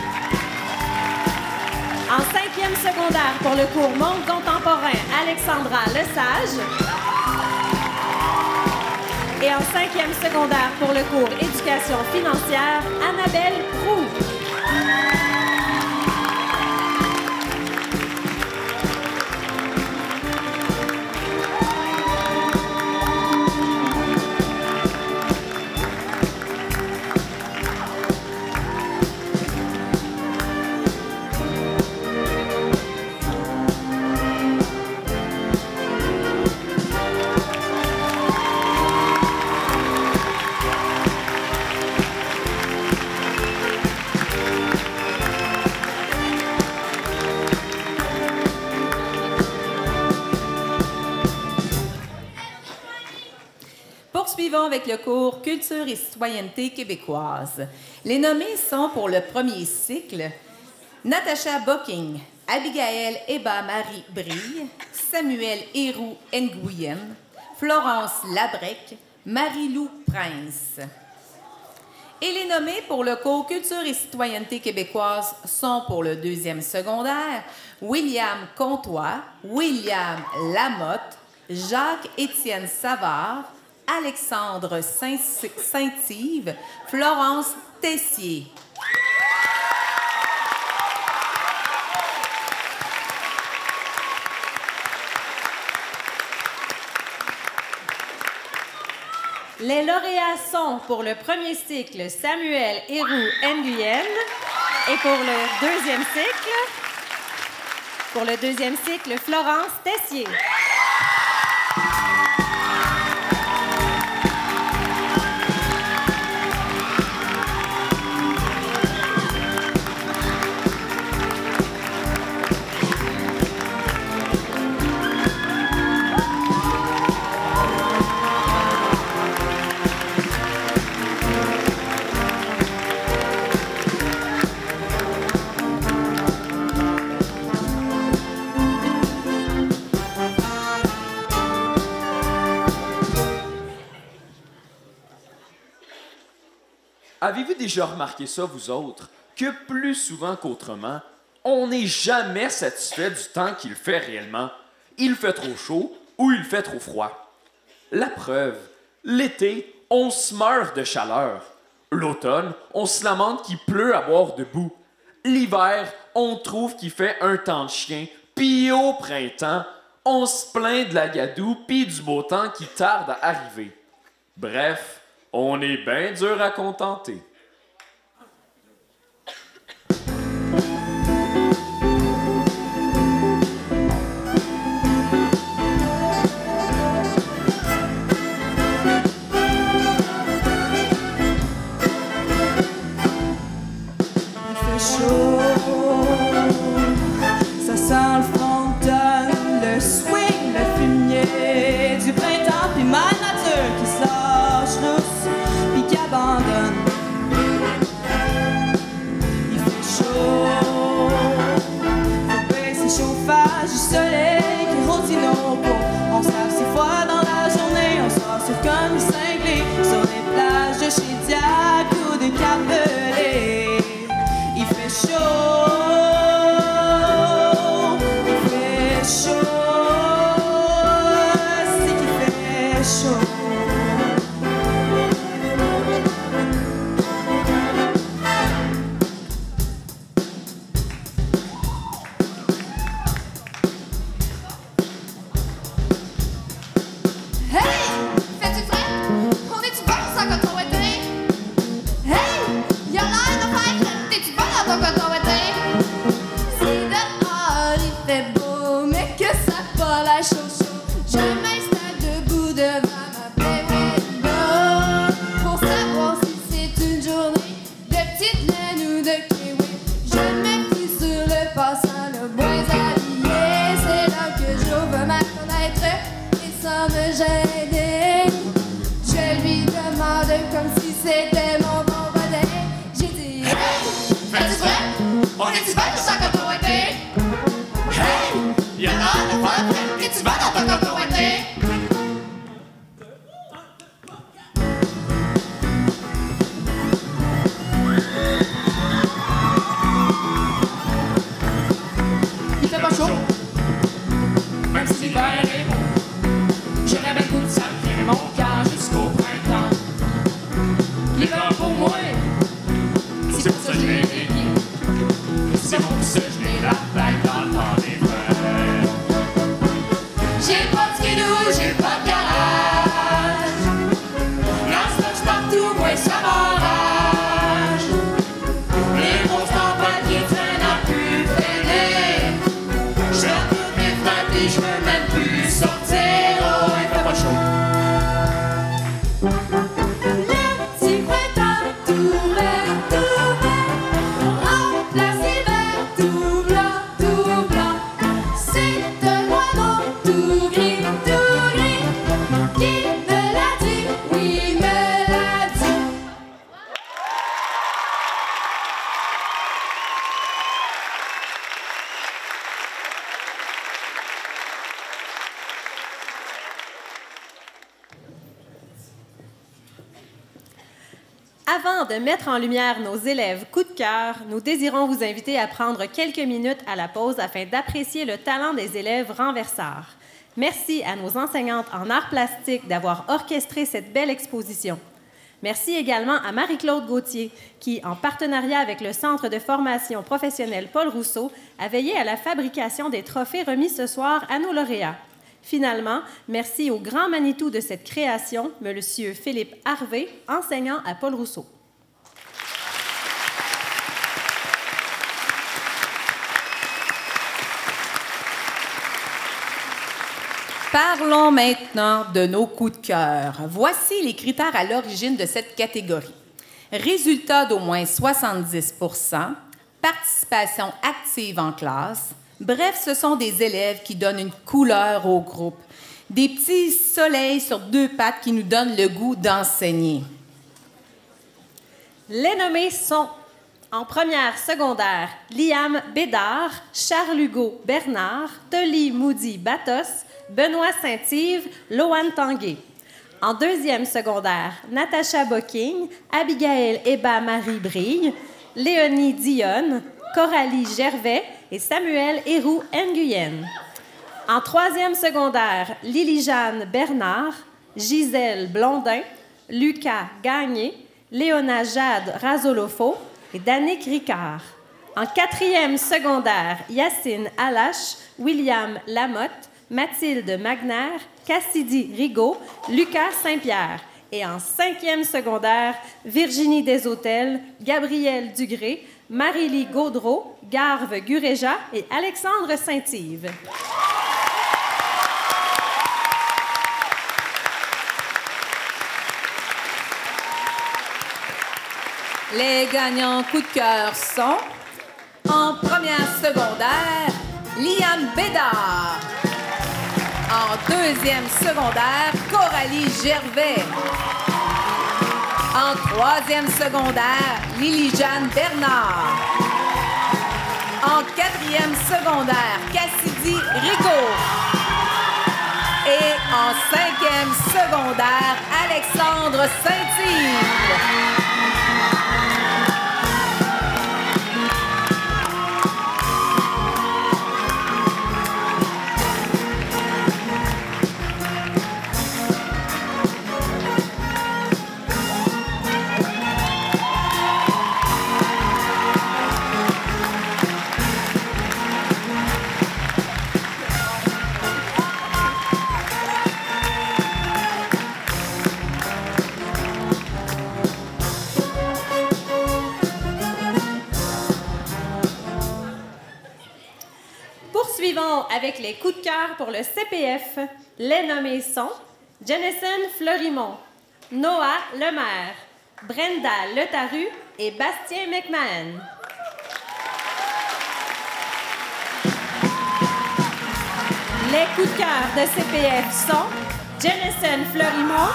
En cinquième secondaire, pour le cours Monde contemporain, Alexandra Lesage. Et en cinquième secondaire, pour le cours Éducation financière, Annabelle Proux. Poursuivons avec le cours Culture et citoyenneté québécoise. Les nommés sont pour le premier cycle Natacha Bocking, Abigail Eba-Marie-Brille, Samuel Héroux Nguyen, Florence Labrec, Marie-Lou Prince. Et les nommés pour le cours Culture et citoyenneté québécoise sont pour le deuxième secondaire William Comtois, William Lamotte, Jacques-Étienne Savard, Alexandre Saint-Yves, Florence Tessier. Les lauréats sont pour le premier cycle Samuel Héroux Nguyen et pour le deuxième cycle Florence Tessier. Avez-vous déjà remarqué ça, vous autres, que plus souvent qu'autrement, on n'est jamais satisfait du temps qu'il fait réellement. Il fait trop chaud ou il fait trop froid. La preuve, l'été, on se meurt de chaleur. L'automne, on se lamente qu'il pleut à boire debout. L'hiver, on trouve qu'il fait un temps de chien, puis au printemps, on se plaint de la gadoue puis du beau temps qui tarde à arriver. Bref, on est bien dur à contenter. Chaud, ça sent le fond d'automne, le swing, le fumier du printemps, puis ma nature qui se lâche rousse, puis qui abandonne. Il fait chaud, faut baisser le chauffage du soleil qui rôtit nos peaux. On se lave 6 fois dans la journée, on sort sur comme des cinglés sur les plages de chez Diac ou de Cap-Pelé. Il fait chaud, c'est qu'il fait chaud. Hey! Fais-tu frais? On est-tu bon sans coton ouaté? Hey! Y'a l'air de faire crème, t'es-tu bon dans ton coton ouaté? C'est dehors, il fait beau, mais que ça pas la chaud. Je m'installe debout devant ma window pour savoir si c'est une journée de petite laine ou de kiwi. Je m'appuie sur le passant, le moins habillé. C'est là que j'ouvre ma fenêtre et sans me gêner, je lui demande comme si c'était mon bon bonnet. J'ai dit hey! Fais-tu vrai? On est-tu bien de chaque coton ouaté? Hey! Y'a l'air de faire vrai, t'es-tu bien dans ton coton ouaté? Il fait pas chaud, même si l'hiver est beau. J'aurais bien le goût de sacrer mon camp jusqu'au printemps. L'hiver pour moi, c'est pour ça que je l'ai vécu. C'est pour ça que je l'ai la plaque dans le temps des frères. J'ai pas de skidoo, j'ai pas de garage. Lance-touch partout, moi ça m'enrage. Les grosses tempêtes qui traînent à plus freiner. Je peux plus frapper, je veux même plus sortir. Oh, il fait pas chaud. Le petit printemps tout vert, remplace l'hiver tout blanc. C'est un oiseau tout gris, qui me l'a dit, oui, me l'a dit. Avant de mettre en lumière nos élèves coup de cœur, nous désirons vous inviter à prendre quelques minutes à la pause afin d'apprécier le talent des élèves renversards. Merci à nos enseignantes en arts plastiques d'avoir orchestré cette belle exposition. Merci également à Marie-Claude Gauthier qui, en partenariat avec le Centre de formation professionnelle Paul Rousseau, a veillé à la fabrication des trophées remis ce soir à nos lauréats. Finalement, merci au grand Manitou de cette création, M. Philippe Harvey, enseignant à Paul Rousseau. Parlons maintenant de nos coups de cœur. Voici les critères à l'origine de cette catégorie. Résultat d'au moins 70 %, participation active en classe. Bref, ce sont des élèves qui donnent une couleur au groupe. Des petits soleils sur 2 pattes qui nous donnent le goût d'enseigner. Les nommés sont, en première secondaire, Liam Bédard, Charles-Hugo Bernard, Tolly Moody Batos, Benoît Saint-Yves, Loane Tanguay. En deuxième secondaire, Natacha Bocking, Abigail Eba-Marie Brille, Léonie Dionne, Coralie Gervais et Samuel Héroux Nguyen. En troisième secondaire, Lily-Jeanne Bernard, Gisèle Blondin, Lucas Gagné, Léona Jade Razolofo et Danick Ricard. En 4e secondaire, Yacine Alache, William Lamotte, Mathilde Magner, Cassidy Rigaud, Lucas Saint-Pierre. Et en 5e secondaire, Virginie Deshôtels, Gabrielle Dugré, Marie-Lie Gaudreau, Garve Guréja et Alexandre Saint-Yves. Les gagnants coup de cœur sont, en première secondaire, Liam Bédard. En 2e secondaire, Coralie Gervais. En 3e secondaire, Lily-Jeanne Bernard. En 4e secondaire, Cassidy Rigaud. Et en 5e secondaire, Alexandre Saint-Yves. Poursuivons avec les coups de cœur pour le CPF. Les nommés sont Jenison Fleurimont, Noah Lemaire, Brenda Letaru et Bastien McMahon. Les coups de cœur de CPF sont Jenison Fleurimont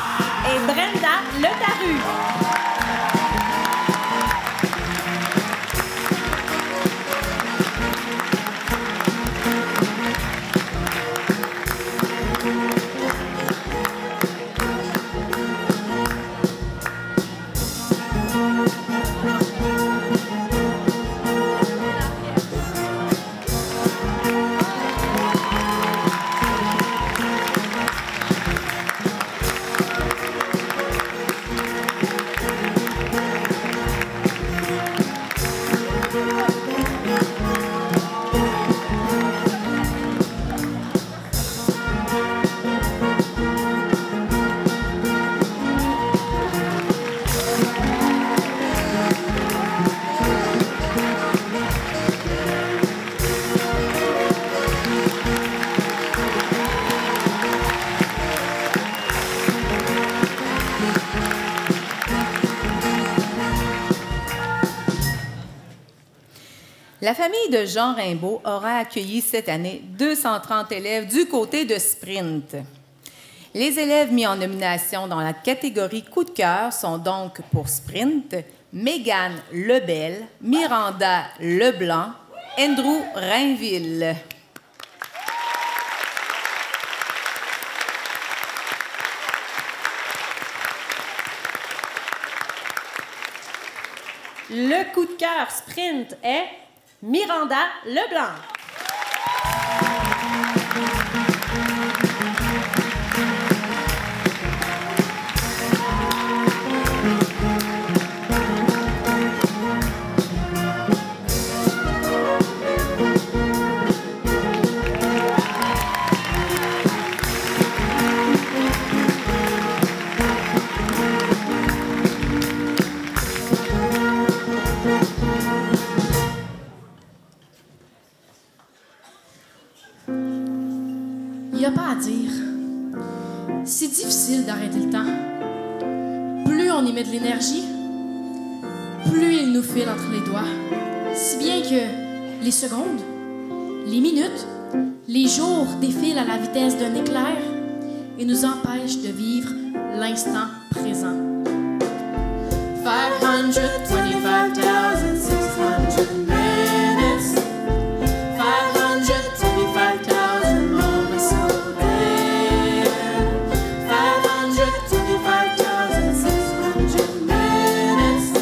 et Brenda Letaru. La famille de Jean Rimbaud aura accueilli cette année 230 élèves du côté de Sprint. Les élèves mis en nomination dans la catégorie coup de cœur sont donc pour Sprint, Mégane Lebel, Miranda Leblanc, Andrew Rainville. Le coup de cœur Sprint est Miranda Leblanc. Y a pas à dire. C'est difficile d'arrêter le temps. Plus on y met de l'énergie, plus il nous file entre les doigts. Si bien que les secondes, les minutes, les jours défilent à la vitesse d'un éclair et nous empêchent de vivre l'instant présent. 525,600 minutes, 525,000 moments a day, 525,600 minutes.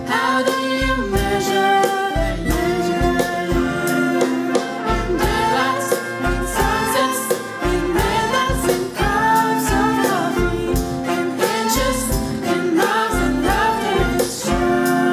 How do you measure in daylights, in sunsets, in midnights, in cups of coffee, in inches, in miles, and love in the shine?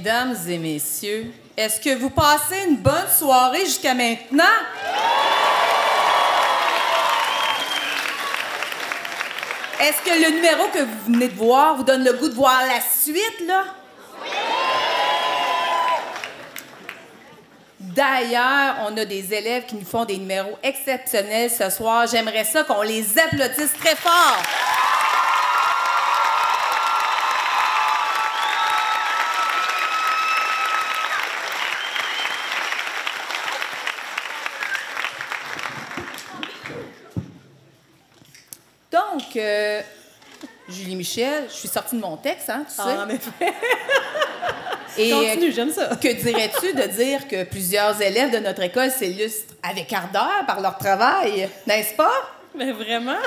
Mesdames et messieurs, est-ce que vous passez une bonne soirée jusqu'à maintenant? Est-ce que le numéro que vous venez de voir vous donne le goût de voir la suite, là? D'ailleurs, on a des élèves qui nous font des numéros exceptionnels ce soir. J'aimerais ça qu'on les applaudisse très fort. Donc, Julie Michel, je suis sortie de mon texte, hein, tu sais. En effet. Et continue, j'aime ça. Que dirais-tu de dire que plusieurs élèves de notre école s'illustrent avec ardeur par leur travail, n'est-ce pas? Mais vraiment?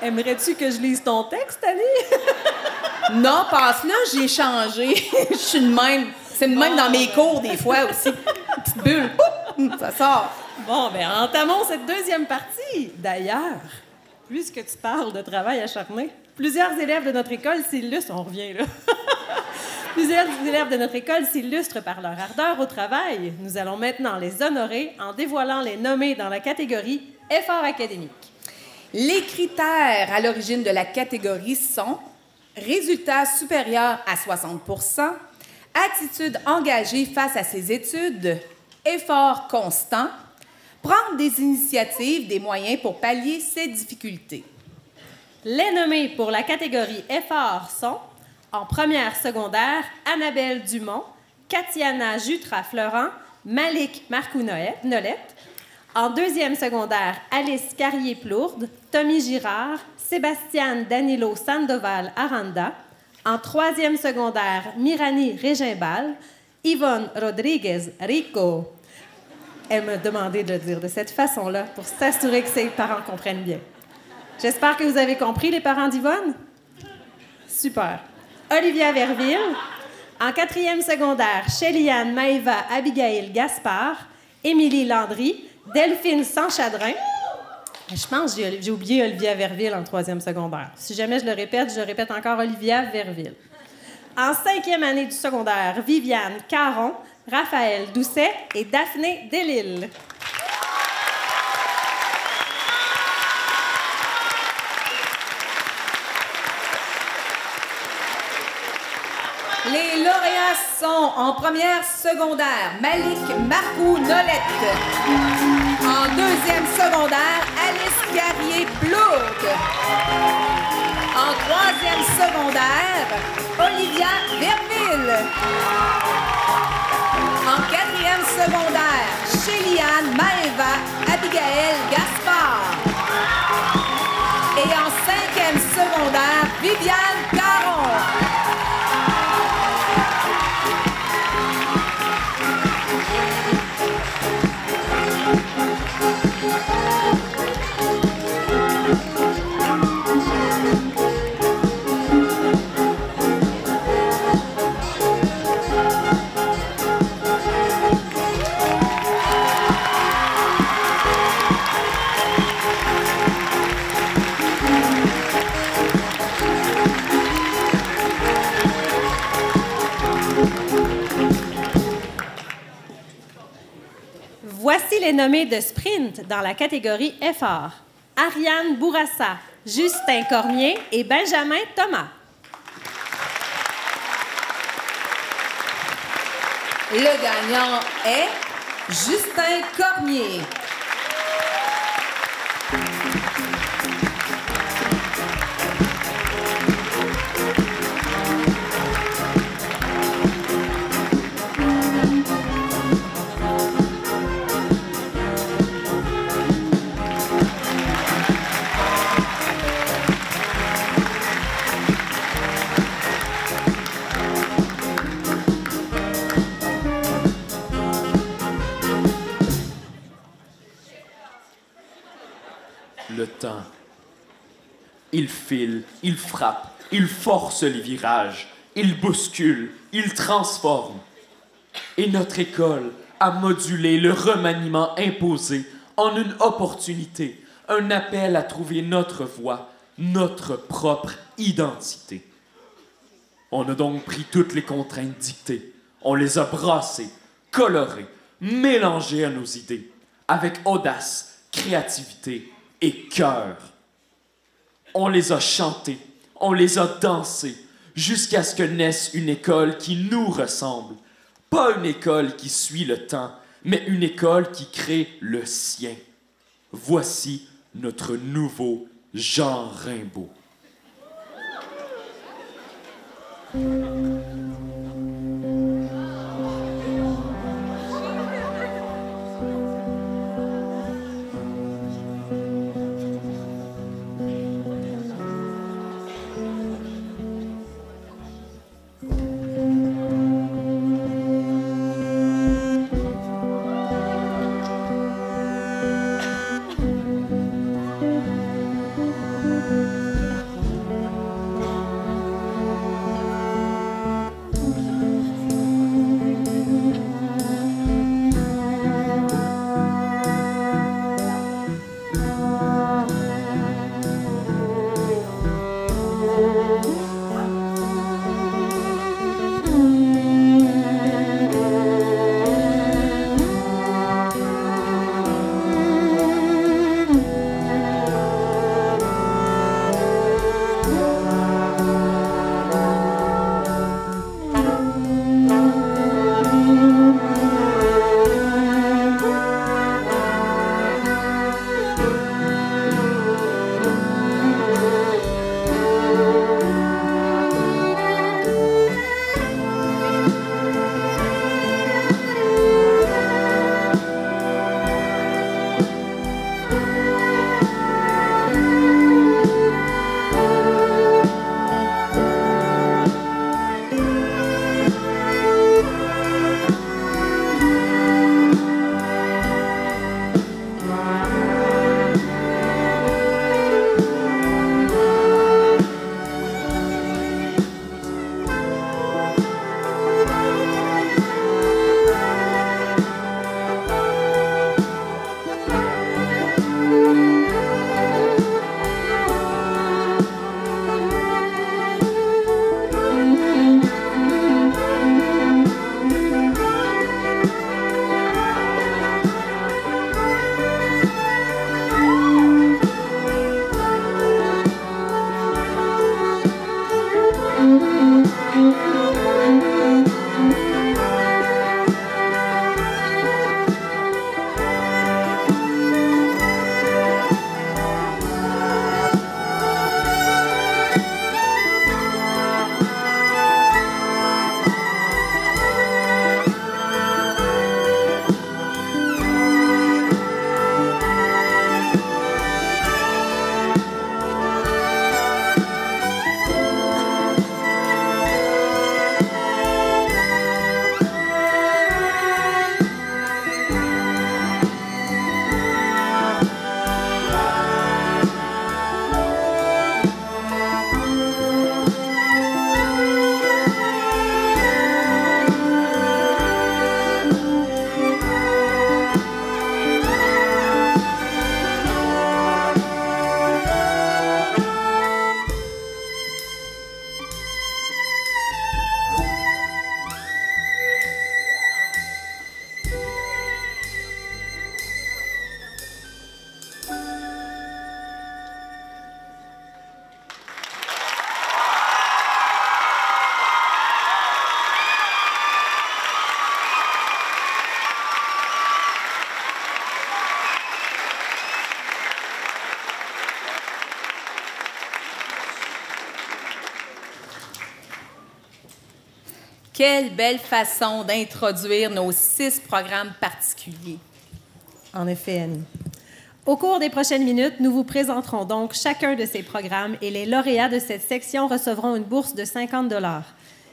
Aimerais-tu que je lise ton texte, Annie? Non, passe-là, j'ai changé. Je suis de même. C'est de même dans mes cours, des fois aussi. Petite bulle, pouf, ça sort. Bon, ben entamons cette deuxième partie. D'ailleurs, puisque tu parles de travail acharné, plusieurs élèves de notre école s'illustrent... On revient là. Plusieurs élèves de notre école s'illustrent par leur ardeur au travail. Nous allons maintenant les honorer en dévoilant les nommés dans la catégorie effort académique. Les critères à l'origine de la catégorie sont résultats supérieurs à 60%, attitude engagée face à ses études, effort constant, prendre des initiatives, des moyens pour pallier ses difficultés. Les nommés pour la catégorie effort sont, en première secondaire, Annabelle Dumont, Katiana Jutra-Florent, Malik Marcou-Nolette. En deuxième secondaire, Alice Carrier-Plourde, Tommy Girard, Sébastien Danilo Sandoval Aranda. En troisième secondaire, Mirani Régimbal, Yvonne Rodriguez Rico. Elle m'a demandé de le dire de cette façon-là pour s'assurer que ses parents comprennent bien. J'espère que vous avez compris, les parents d'Yvonne? Super. Olivia Verville. En quatrième secondaire, Shelly-Anne Maëva Abigail Gaspard, Émilie Landry, Delphine Sanchadrin. Je pense que j'ai oublié Olivia Verville en troisième secondaire. Si jamais je le répète encore Olivia Verville. En cinquième année du secondaire, Viviane Caron, Raphaël Doucet et Daphné Delille. Les lauréats sont en première secondaire, Malik Marcou-Nolette. En deuxième secondaire, Alice Carrier-Plourde. En troisième secondaire, Olivia Verville. En quatrième secondaire, Shelly-Anne Maëva Abigail Gaspard. Et en cinquième secondaire, Viviane Caron. Voici les nommés de sprint dans la catégorie effort. Ariane Bourassa, Justin Cormier et Benjamin Thomas. Le gagnant est Justin Cormier. Le temps. Il file, il frappe, il force les virages, il bouscule, il transforme. Et notre école a modulé le remaniement imposé en une opportunité, un appel à trouver notre voie, notre propre identité. On a donc pris toutes les contraintes dictées. On les a brassées, colorées, mélangées à nos idées, avec audace, créativité et cœur. On les a chantées, on les a dansées, jusqu'à ce que naisse une école qui nous ressemble. Pas une école qui suit le temps, mais une école qui crée le sien. Voici notre nouveau Jean Rimbaud. Quelle belle façon d'introduire nos 6 programmes particuliers. En effet, Annie. Au cours des prochaines minutes, nous vous présenterons donc chacun de ces programmes et les lauréats de cette section recevront une bourse de 50 $.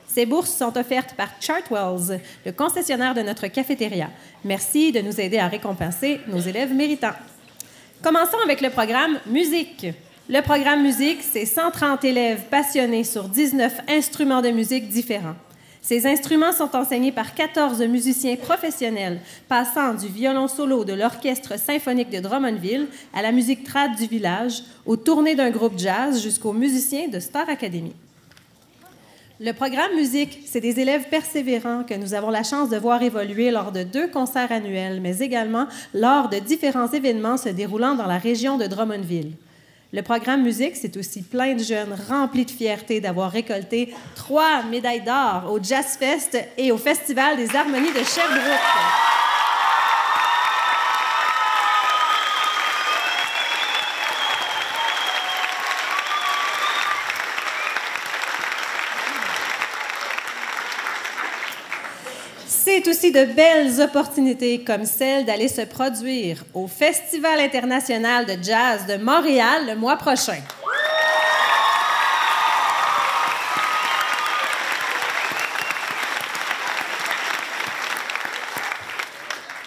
Ces bourses sont offertes par Chartwells, le concessionnaire de notre cafétéria. Merci de nous aider à récompenser nos élèves méritants. Commençons avec le programme Musique. Le programme Musique, c'est 130 élèves passionnés sur 19 instruments de musique différents. Ces instruments sont enseignés par 14 musiciens professionnels, passant du violon solo de l'Orchestre symphonique de Drummondville à la musique trad du village, aux tournées d'un groupe jazz jusqu'aux musiciens de Star Academy. Le programme musique, c'est des élèves persévérants que nous avons la chance de voir évoluer lors de 2 concerts annuels, mais également lors de différents événements se déroulant dans la région de Drummondville. Le programme musique, c'est aussi plein de jeunes remplis de fierté d'avoir récolté 3 médailles d'or au Jazz Fest et au Festival des Harmonies de Sherbrooke. C'est aussi de belles opportunités comme celle d'aller se produire au Festival international de jazz de Montréal le mois prochain.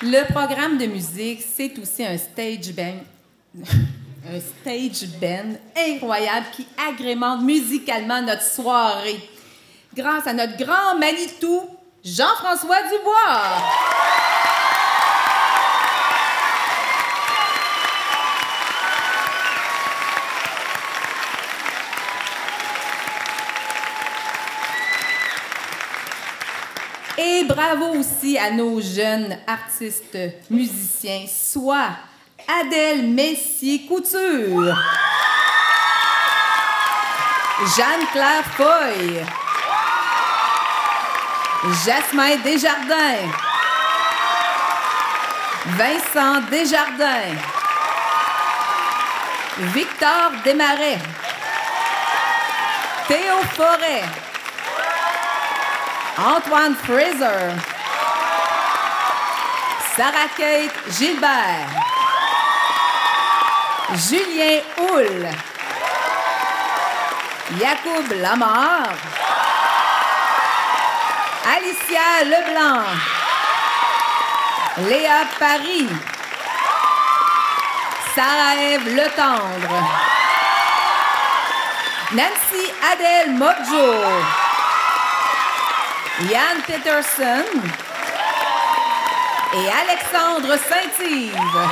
Le programme de musique, c'est aussi un stage band. Un stage band incroyable qui agrémente musicalement notre soirée. Grâce à notre grand Manitou, Jean-François Dubois. Et bravo aussi à nos jeunes artistes musiciens, soit Adèle Messier-Couture, Jeanne-Claire Foy, Jasmin Desjardins, Vincent Desjardins, Victor Desmarais, Théo Forêt, Antoine Fraser, Sarah-Kate Gilbert, Julien Houle, Yacoub Lamar, Alicia Leblanc, Léa Paris, Sarah-Ève Letendre, Nancy Adèle Mobjo, Yann Peterson et Alexandre Saint-Yves.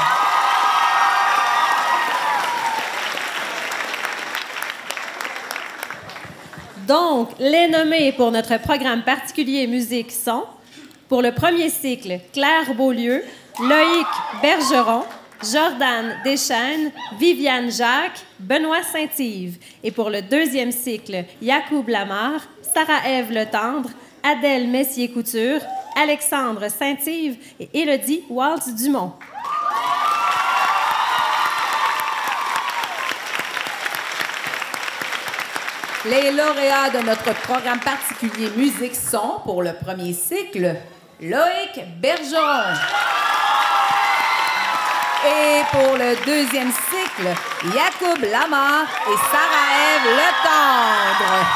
Donc, les nommés pour notre programme particulier musique sont, pour le premier cycle, Claire Beaulieu, Loïc Bergeron, Jordan Deschaines, Viviane Jacques, Benoît Saint-Yves. Et pour le deuxième cycle, Yacoub Lamar, Sarah-Ève Letendre, Adèle Messier-Couture, Alexandre Saint-Yves et Élodie Waltz-Dumont. Les lauréats de notre programme particulier musique sont, pour le premier cycle, Loïc Bergeron. Et pour le deuxième cycle, Yacoub Lamar et Sarah-Ève Letendre.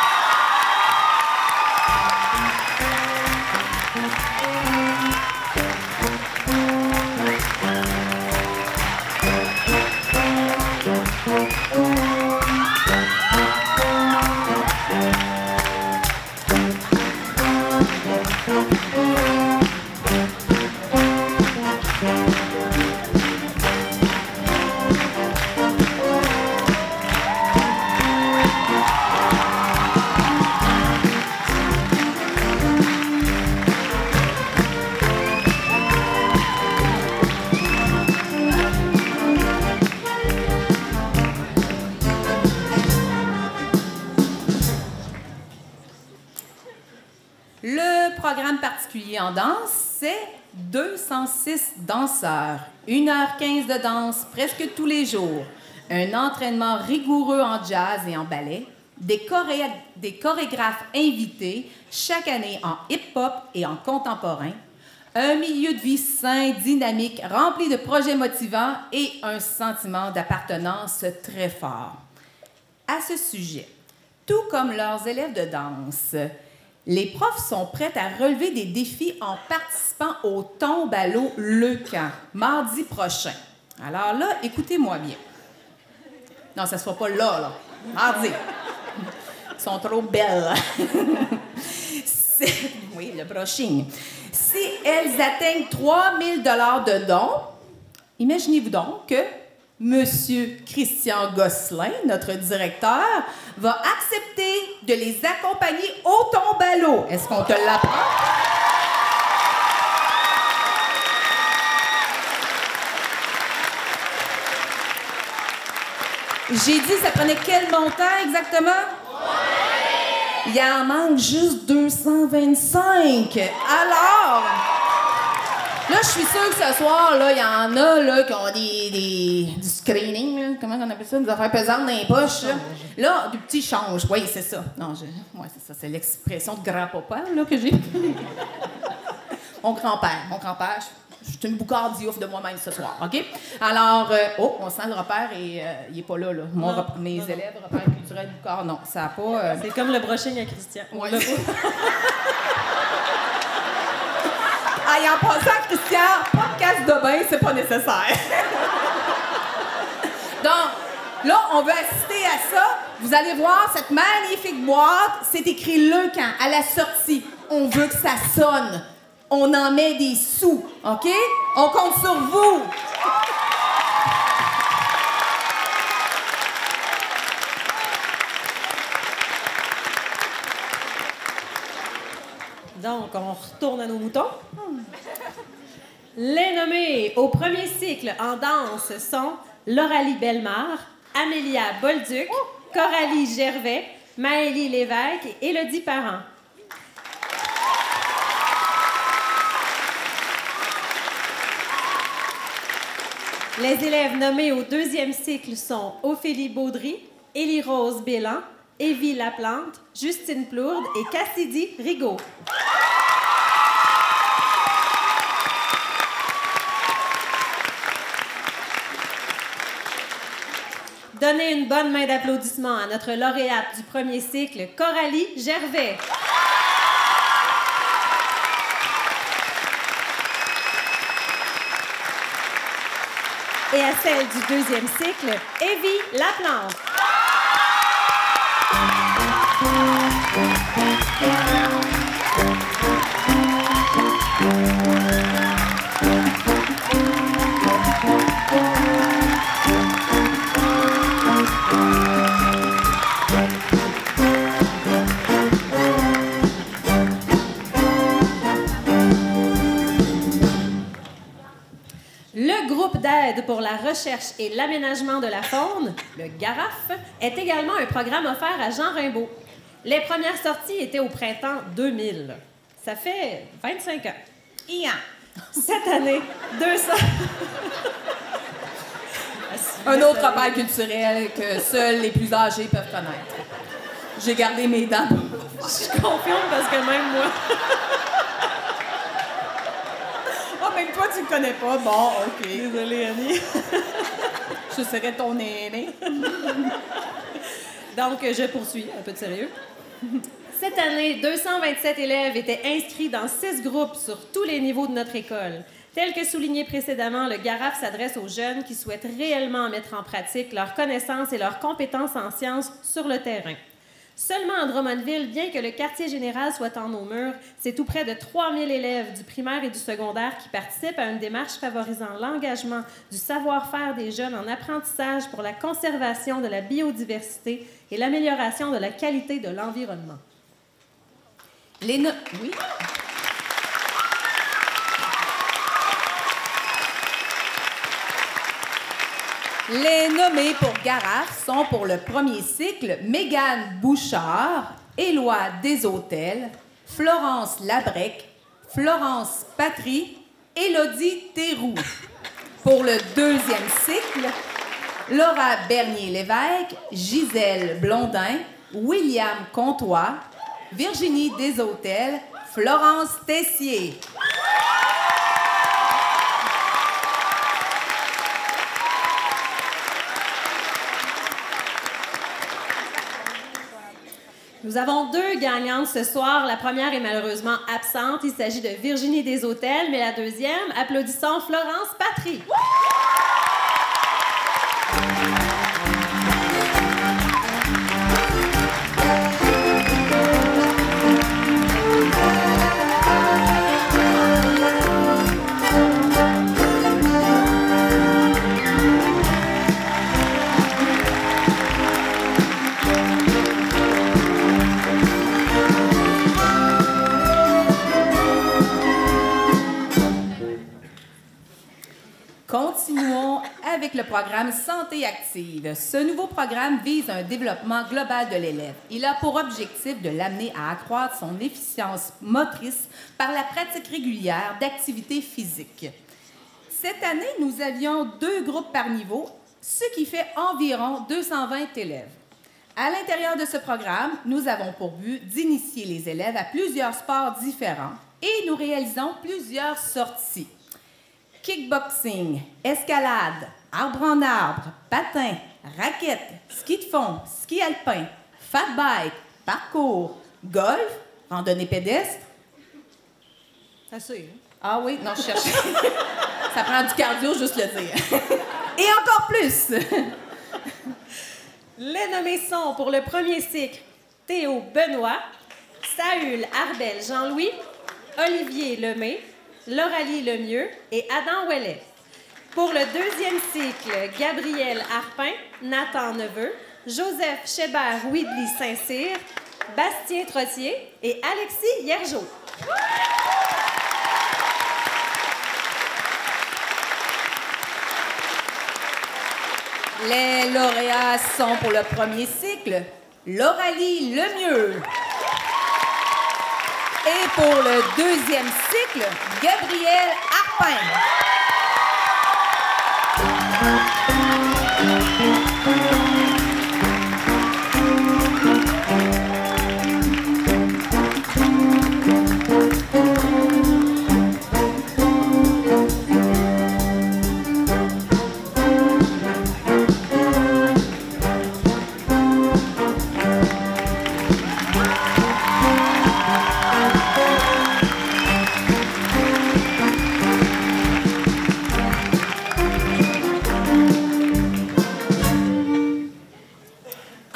Le programme particulier en danse, c'est 206 danseurs, 1h15 de danse presque tous les jours, un entraînement rigoureux en jazz et en ballet, des chorégraphes invités chaque année en hip-hop et en contemporain, un milieu de vie sain, dynamique, rempli de projets motivants et un sentiment d'appartenance très fort. À ce sujet, tout comme leurs élèves de danse, les profs sont prêts à relever des défis en participant au Tombe à l'eau Le Camp, mardi prochain. Alors là, écoutez-moi bien. Non, ça ne se fera pas là. Mardi. Ils sont trop belles. Oui, le brushing. Si elles atteignent 3 000 $ de dons, imaginez-vous donc que Monsieur Christian Gosselin, notre directeur, va accepter de les accompagner au tomballot. Est-ce qu'on te l'apprend? J'ai dit, ça prenait quel montant exactement? Ouais. Il en manque juste 225. Alors, là, je suis sûre que ce soir, là, il y en a là, qui ont du screening, là. Comment on appelle ça? Des affaires pesantes dans les poches. Là, du petit change. Oui, c'est ça. Non, ouais, c'est ça. C'est l'expression de grand-papa là, que j'ai. Mon grand-père. Je suis une boucardiouf de moi-même ce soir, OK? Alors, on sent le repère et il n'est pas là, là. Mes élèves, repère culturel Boucard, non, ça n'a pas... C'est comme le brushing à Christian. Ouais. En passant, Christian, pas de casse de bain, c'est pas nécessaire. Donc, là, on veut assister à ça. Vous allez voir cette magnifique boîte, c'est écrit Le Camp, à la sortie. On veut que ça sonne. On en met des sous, OK? On compte sur vous. Donc, on retourne à nos moutons. Les nommés au premier cycle en danse sont Lauralie Bellemare, Amélia Bolduc, Coralie Gervais, Maëlie Lévesque et Élodie Parent. Les élèves nommés au deuxième cycle sont Ophélie Baudry, Élie-Rose Bélan, Évie Laplante, Justine Plourde et Cassidy Rigaud. Donnez une bonne main d'applaudissement à notre lauréate du premier cycle, Coralie Gervais. Et à celle du deuxième cycle, Évie Laplante. Le groupe d'aide pour la recherche et l'aménagement de la faune, le GARAF, est également un programme offert à Jean Rimbaud. Les premières sorties étaient au printemps 2000. Ça fait 25 ans. Cette année, 200... Un autre repère culturel que seuls les plus âgés peuvent connaître. J'ai gardé mes dents. Je confirme parce que même moi... Même toi, tu le connais pas. Bon, OK. Désolée, Annie. Je serais ton aîné. Donc, je poursuis. Un peu de sérieux. Cette année, 227 élèves étaient inscrits dans 6 groupes sur tous les niveaux de notre école. Tel que souligné précédemment, le GARAF s'adresse aux jeunes qui souhaitent réellement mettre en pratique leurs connaissances et leurs compétences en sciences sur le terrain. Seulement à Drummondville, bien que le quartier général soit en nos murs, c'est tout près de 3000 élèves du primaire et du secondaire qui participent à une démarche favorisant l'engagement du savoir-faire des jeunes en apprentissage pour la conservation de la biodiversité et l'amélioration de la qualité de l'environnement. Oui? Les nommés pour GARAF sont pour le premier cycle Mégane Bouchard, Éloi Deshôtels, Florence Labrec, Florence Patry, Élodie Théroux. Pour le deuxième cycle, Laura Bernier-Lévesque, Gisèle Blondin, William Comtois, Virginie Deshôtels, Florence Tessier. Nous avons 2 gagnantes ce soir. La première est malheureusement absente. Il s'agit de Virginie Deshôtels, mais la deuxième, applaudissons Florence Patry. Continuons avec le programme Santé active. Ce nouveau programme vise un développement global de l'élève. Il a pour objectif de l'amener à accroître son efficience motrice par la pratique régulière d'activités physiques. Cette année, nous avions 2 groupes par niveau, ce qui fait environ 220 élèves. À l'intérieur de ce programme, nous avons pour but d'initier les élèves à plusieurs sports différents et nous réalisons plusieurs sorties. Kickboxing, escalade, arbre en arbre, patin, raquette, ski de fond, ski alpin, fat bike, parcours, golf, randonnée pédestre. Ça c'est, hein? Ah oui, non, je cherchais. Ça prend du cardio, juste le dire. Et encore plus! Les nommés sont pour le premier cycle Théo Benoît, Saül Arbel Jean-Louis, Olivier Lemay, Lauralie Lemieux et Adam Ouellet. Pour le deuxième cycle, Gabriel Harpin, Nathan Neveu, Joseph Chébert-Widley Saint-Cyr, Bastien Trottier et Alexis Hiergeau. Les lauréats sont pour le premier cycle Lauralie Lemieux. Et pour le deuxième cycle, Gabriel Harpin.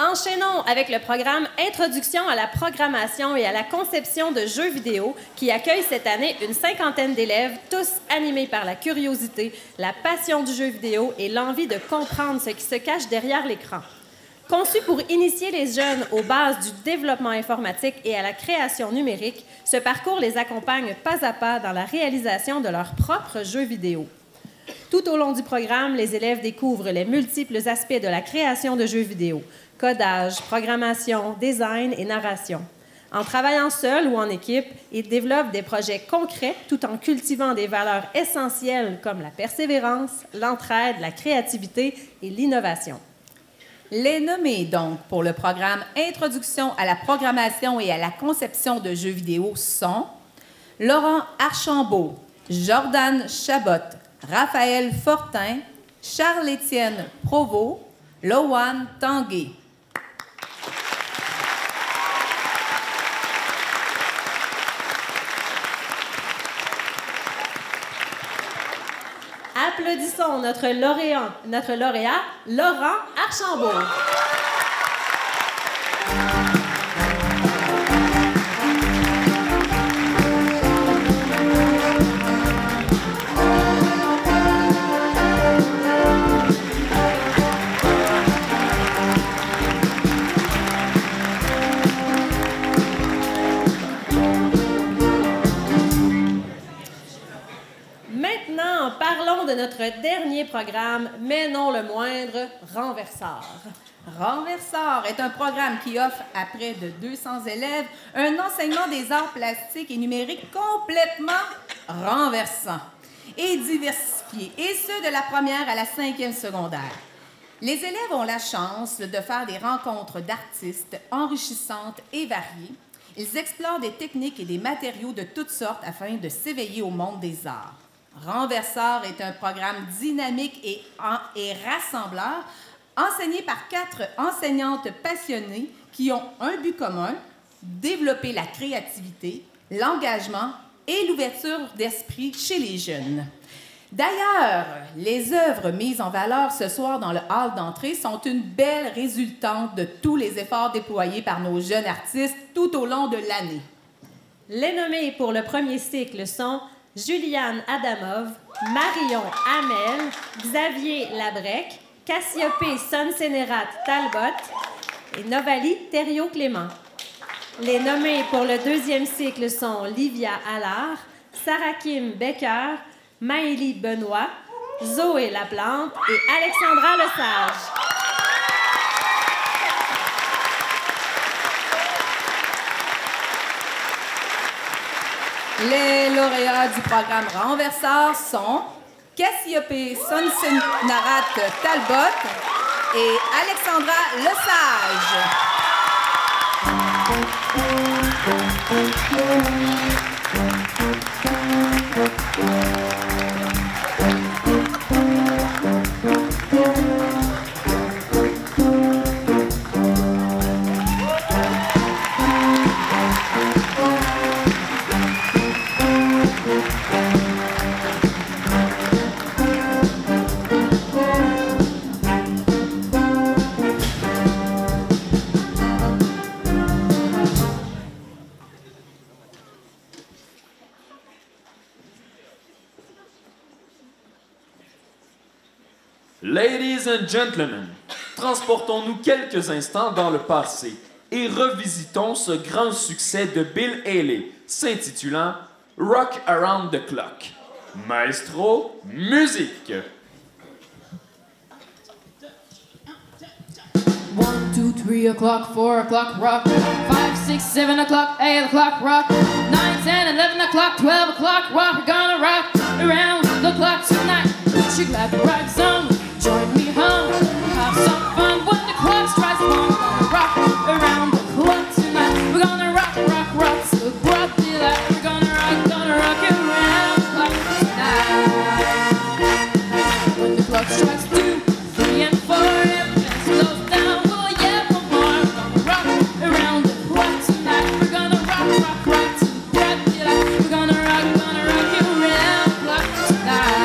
Enchaînons avec le programme Introduction à la programmation et à la conception de jeux vidéo qui accueille cette année une 50aine d'élèves, tous animés par la curiosité, la passion du jeu vidéo et l'envie de comprendre ce qui se cache derrière l'écran. Conçu pour initier les jeunes aux bases du développement informatique et à la création numérique, ce parcours les accompagne pas à pas dans la réalisation de leurs propres jeux vidéo. Tout au long du programme, les élèves découvrent les multiples aspects de la création de jeux vidéo: codage, programmation, design et narration. En travaillant seul ou en équipe, ils développent des projets concrets tout en cultivant des valeurs essentielles comme la persévérance, l'entraide, la créativité et l'innovation. Les nommés, donc, pour le programme Introduction à la programmation et à la conception de jeux vidéo sont Laurent Archambault, Jordan Chabot, Raphaël Fortin, Charles-Étienne Provost, Loan Tanguay. Applaudissons notre lauréat Laurent Archambault. Maintenant, parlons de notre dernier programme, mais non le moindre, Renverseur. Renverseur est un programme qui offre à près de 200 élèves un enseignement des arts plastiques et numériques complètement renversant et diversifié, et ce, de la première à la 5e secondaire. Les élèves ont la chance de faire des rencontres d'artistes enrichissantes et variées. Ils explorent des techniques et des matériaux de toutes sortes afin de s'éveiller au monde des arts. Renverseur est un programme dynamique et rassembleur, enseigné par 4 enseignantes passionnées qui ont un but commun: développer la créativité, l'engagement et l'ouverture d'esprit chez les jeunes. D'ailleurs, les œuvres mises en valeur ce soir dans le hall d'entrée sont une belle résultante de tous les efforts déployés par nos jeunes artistes tout au long de l'année. Les nommés pour le premier cycle sont Juliane Adamov, Marion Hamel, Xavier Labrec, Cassiopée Sonsénérat Talbot et Novali Thériault-Clément. Les nommés pour le deuxième cycle sont Livia Allard, Sarah Kim Becker, Maëlie Benoît, Zoé Laplante et Alexandra Lesage. Les lauréats du programme Renverseur sont Cassiope Sonsenarat Talbot et Alexandra Lesage. Ladies and gentlemen, transportons-nous quelques instants dans le passé et revisitons ce grand succès de Bill Haley s'intitulant Rock Around the Clock. Maestro, musique! 1, 2, 3 o'clock, 4 o'clock, rock. 5, 6, 7 o'clock, 8 o'clock, rock. 9, 10, 11 o'clock, 12 o'clock, rock. We're gonna rock around the clock tonight. Put your glad rags on, join me home. Have some fun when the clock strikes one. We're gonna rock around the clock tonight. We're gonna rock, rock, rock, so broad daylight. We're gonna rock around the clock tonight. When the clock strikes 2, 3, and 4, everything slows down. Oh yeah, one more. We're gonna rock around the clock tonight. We're gonna rock, rock, rock, so broad daylight. We're gonna rock around the clock tonight.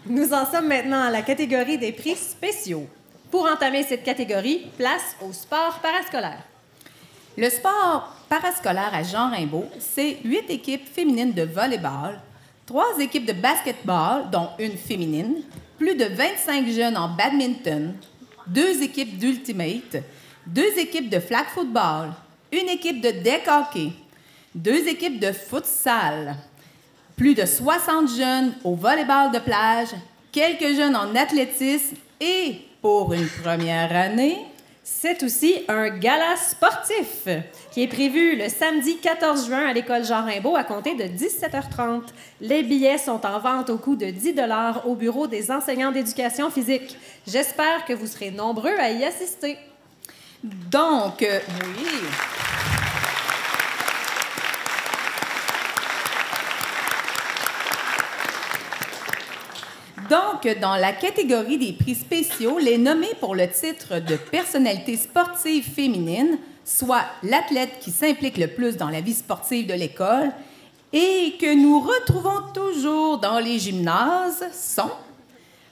Nous en sommes maintenant à la catégorie des prix spéciaux. Pour entamer cette catégorie, place au sport parascolaire. Le sport parascolaire à Jean Rimbaud, c'est 8 équipes féminines de volleyball, 3 équipes de basketball, dont une féminine, plus de 25 jeunes en badminton, 2 équipes d'ultimate, 2 équipes de flag football, une équipe de deck hockey, 2 équipes de futsal, plus de 60 jeunes au volleyball de plage, quelques jeunes en athlétisme et, pour une première année, c'est aussi un gala sportif qui est prévu le samedi 14 juin à l'école Jean Rimbaud à compter de 17h30. Les billets sont en vente au coût de 10 $ au bureau des enseignants d'éducation physique. J'espère que vous serez nombreux à y assister. Donc, oui... Donc, dans la catégorie des prix spéciaux, les nommés pour le titre de personnalité sportive féminine, soit l'athlète qui s'implique le plus dans la vie sportive de l'école et que nous retrouvons toujours dans les gymnases, sont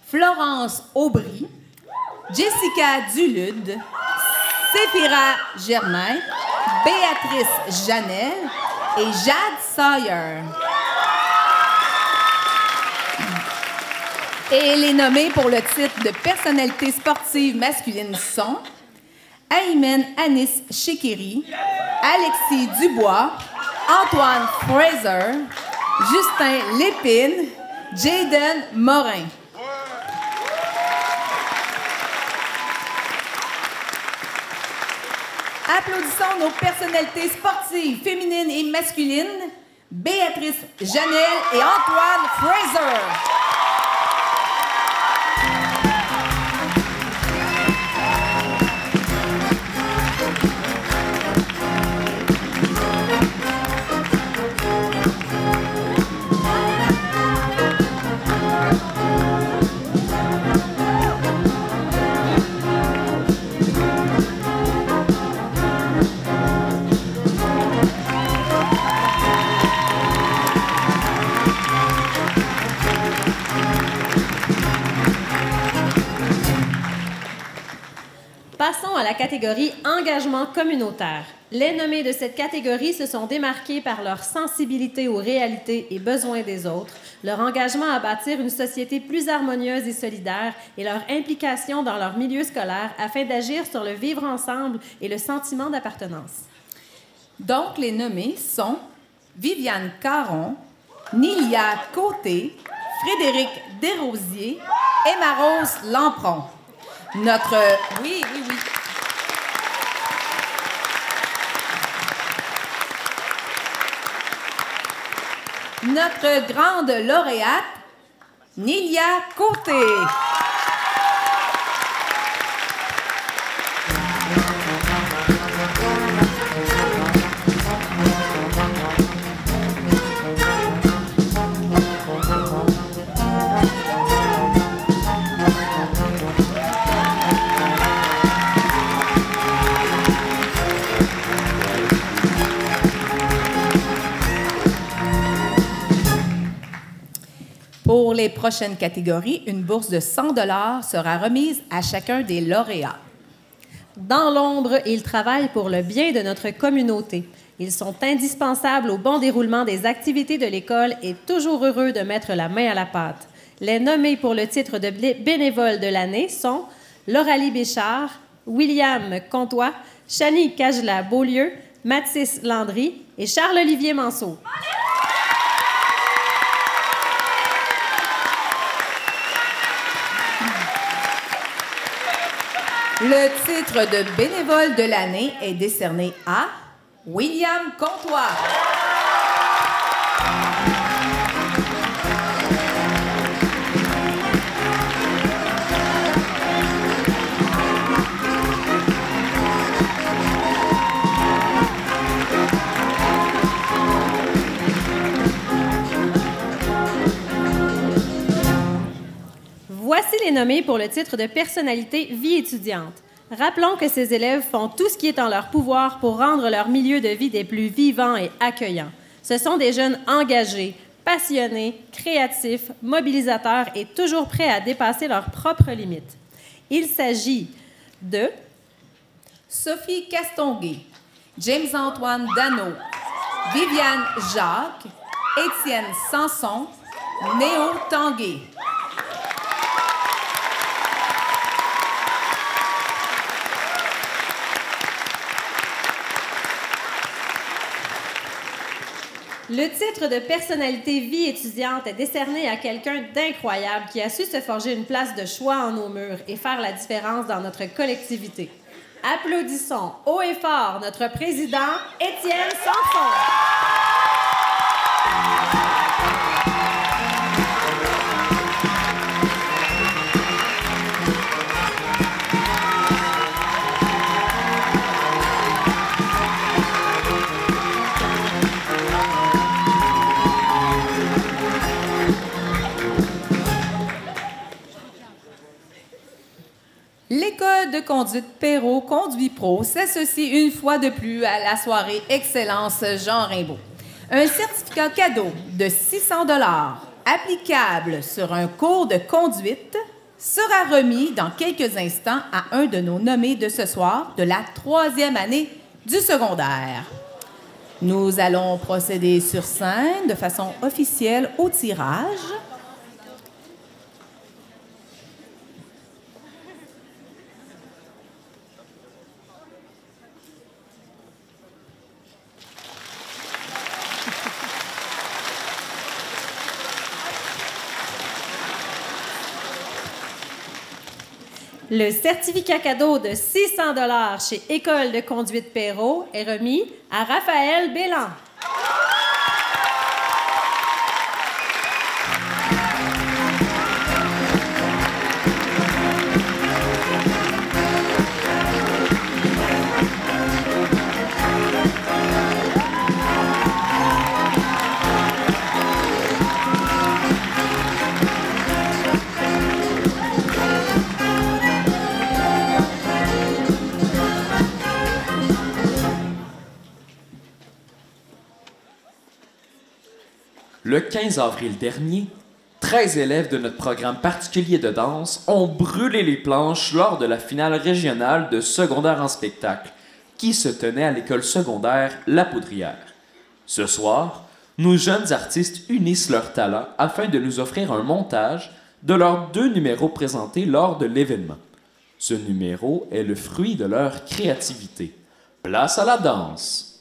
Florence Aubry, Jessica Dulude, Séphira Germain, Béatrice Janel et Jade Sawyer. Et les nommés pour le titre de personnalité sportive masculine sont Aymen Anis Chekiri, Alexis Dubois, Antoine Fraser, Justin Lépine, Jaden Morin. Applaudissons nos personnalités sportives féminines et masculines, Béatrice Janel et Antoine Fraser. à la catégorie engagement communautaire. Les nommés de cette catégorie se sont démarqués par leur sensibilité aux réalités et besoins des autres, leur engagement à bâtir une société plus harmonieuse et solidaire et leur implication dans leur milieu scolaire afin d'agir sur le vivre ensemble et le sentiment d'appartenance. Donc, les nommés sont Viviane Caron, Nilia Côté, Frédéric Desrosiers et Marose Lampron. Notre... Oui. Notre grande lauréate, Nilia Côté. Pour les prochaines catégories, une bourse de 100 $ sera remise à chacun des lauréats. Dans l'ombre, ils travaillent pour le bien de notre communauté. Ils sont indispensables au bon déroulement des activités de l'école et toujours heureux de mettre la main à la pâte. Les nommés pour le titre de bénévole de l'année sont Lauralie Béchard, William Comtois, Chanie Cagela-Beaulieu, Mathis Landry et Charles-Olivier Manceau. Le titre de bénévole de l'année est décerné à William Comtois. Voici les nommés pour le titre de personnalité vie étudiante. Rappelons que ces élèves font tout ce qui est en leur pouvoir pour rendre leur milieu de vie des plus vivants et accueillants. Ce sont des jeunes engagés, passionnés, créatifs, mobilisateurs et toujours prêts à dépasser leurs propres limites. Il s'agit de Sophie Castonguay, James-Antoine Dano, Viviane Jacques, Étienne Sanson, Néo Tanguay. Le titre de personnalité vie étudiante est décerné à quelqu'un d'incroyable qui a su se forger une place de choix en nos murs et faire la différence dans notre collectivité. Applaudissons haut et fort notre président, Étienne Sanson. L'École de conduite Perrault Conduit Pro s'associe une fois de plus à la soirée Excellence Jean Rimbaud. Un certificat cadeau de 600 $ applicable sur un cours de conduite sera remis dans quelques instants à un de nos nommés de ce soir de la 3e année du secondaire. Nous allons procéder sur scène de façon officielle au tirage. Le certificat cadeau de 600 $ chez École de conduite Perrault est remis à Raphaël Bélan. Le 15 avril dernier, 13 élèves de notre programme particulier de danse ont brûlé les planches lors de la finale régionale de secondaire en spectacle, qui se tenait à l'école secondaire La Poudrière. Ce soir, nos jeunes artistes unissent leurs talents afin de nous offrir un montage de leurs 2 numéros présentés lors de l'événement. Ce numéro est le fruit de leur créativité. Place à la danse!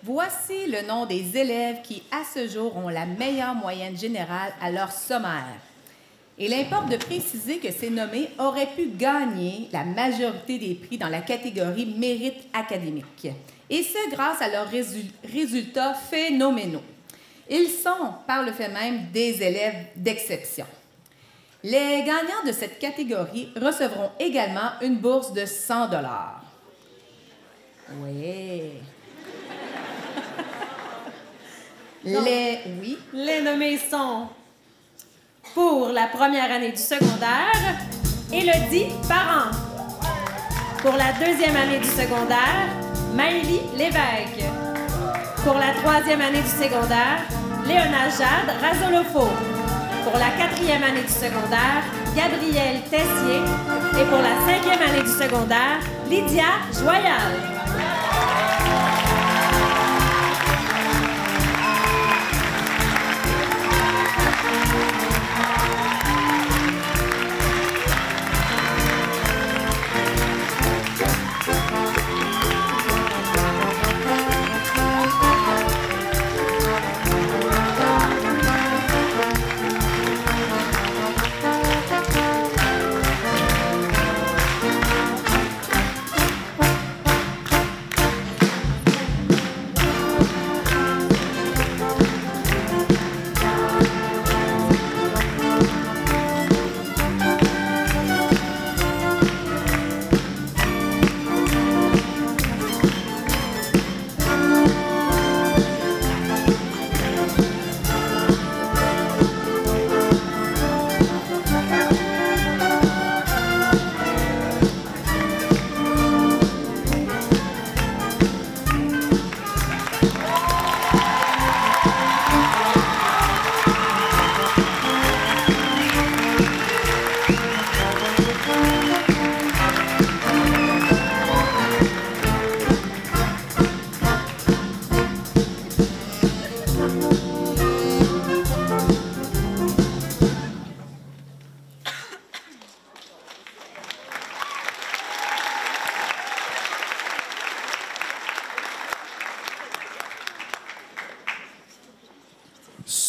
Voici le nom des élèves qui, à ce jour, ont la meilleure moyenne générale à leur sommaire. Il importe de préciser que ces nommés auraient pu gagner la majorité des prix dans la catégorie mérite académique, et ce grâce à leurs résultats phénoménaux. Ils sont, par le fait même, des élèves d'exception. Les gagnants de cette catégorie recevront également une bourse de 100 $. Oui. Les nommés sont, pour la première année du secondaire, Élodie Parent. Pour la deuxième année du secondaire, Maëlie Lévesque. Pour la troisième année du secondaire, Léona Jade Razolofo. Pour la quatrième année du secondaire, Gabrielle Tessier. Et pour la cinquième année du secondaire, Lydia Joyal.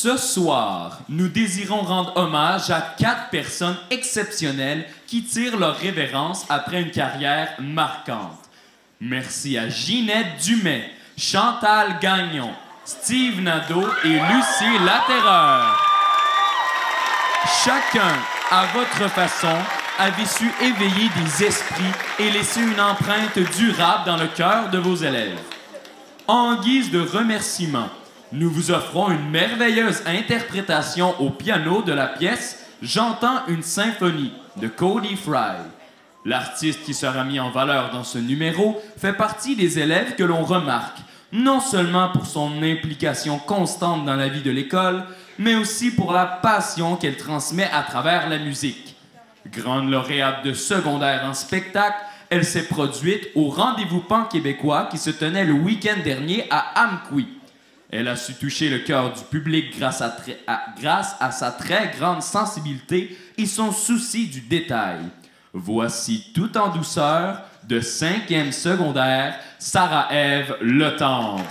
Ce soir, nous désirons rendre hommage à 4 personnes exceptionnelles qui tirent leur révérence après une carrière marquante. Merci à Ginette Dumais, Chantal Gagnon, Steve Nadeau et Lucie Laterreur. Chacun, à votre façon, avez su éveiller des esprits et laisser une empreinte durable dans le cœur de vos élèves. En guise de remerciement, nous vous offrons une merveilleuse interprétation au piano de la pièce « J'entends une symphonie » de Cody Fry. L'artiste qui sera mis en valeur dans ce numéro fait partie des élèves que l'on remarque, non seulement pour son implication constante dans la vie de l'école, mais aussi pour la passion qu'elle transmet à travers la musique. Grande lauréate de secondaire en spectacle, elle s'est produite au Rendez-vous Pan québécois qui se tenait le week-end dernier à Amqui. Elle a su toucher le cœur du public grâce à sa très grande sensibilité et son souci du détail. Voici tout en douceur, de 5e secondaire, Sarah-Ève Letendre.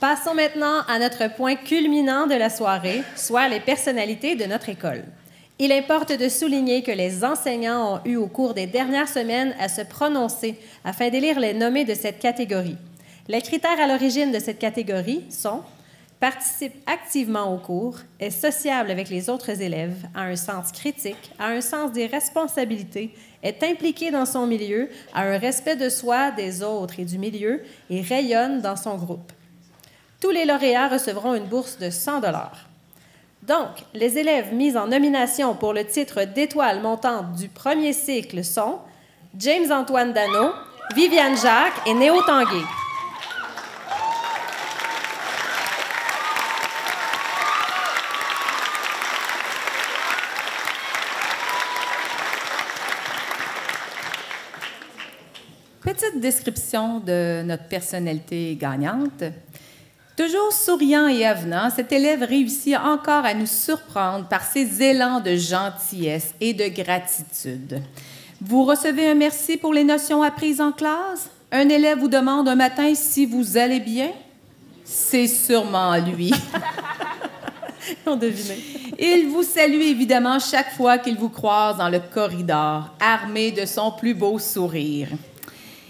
Passons maintenant à notre point culminant de la soirée, soit les personnalités de notre école. Il importe de souligner que les enseignants ont eu au cours des dernières semaines à se prononcer afin d'élire les nommés de cette catégorie. Les critères à l'origine de cette catégorie sont participe activement au cours, est sociable avec les autres élèves, a un sens critique, a un sens des responsabilités, est impliqué dans son milieu, a un respect de soi, des autres et du milieu et rayonne dans son groupe. Tous les lauréats recevront une bourse de 100 $. Donc, les élèves mis en nomination pour le titre d'étoile montante du premier cycle sont James-Antoine Dano, Viviane Jacques et Néo Tanguay. Petite description de notre personnalité gagnante. Toujours souriant et avenant, cet élève réussit encore à nous surprendre par ses élans de gentillesse et de gratitude. Vous recevez un merci pour les notions apprises en classe? Un élève vous demande un matin si vous allez bien? C'est sûrement lui. On devinait. Il vous salue évidemment chaque fois qu'il vous croise dans le corridor, armé de son plus beau sourire.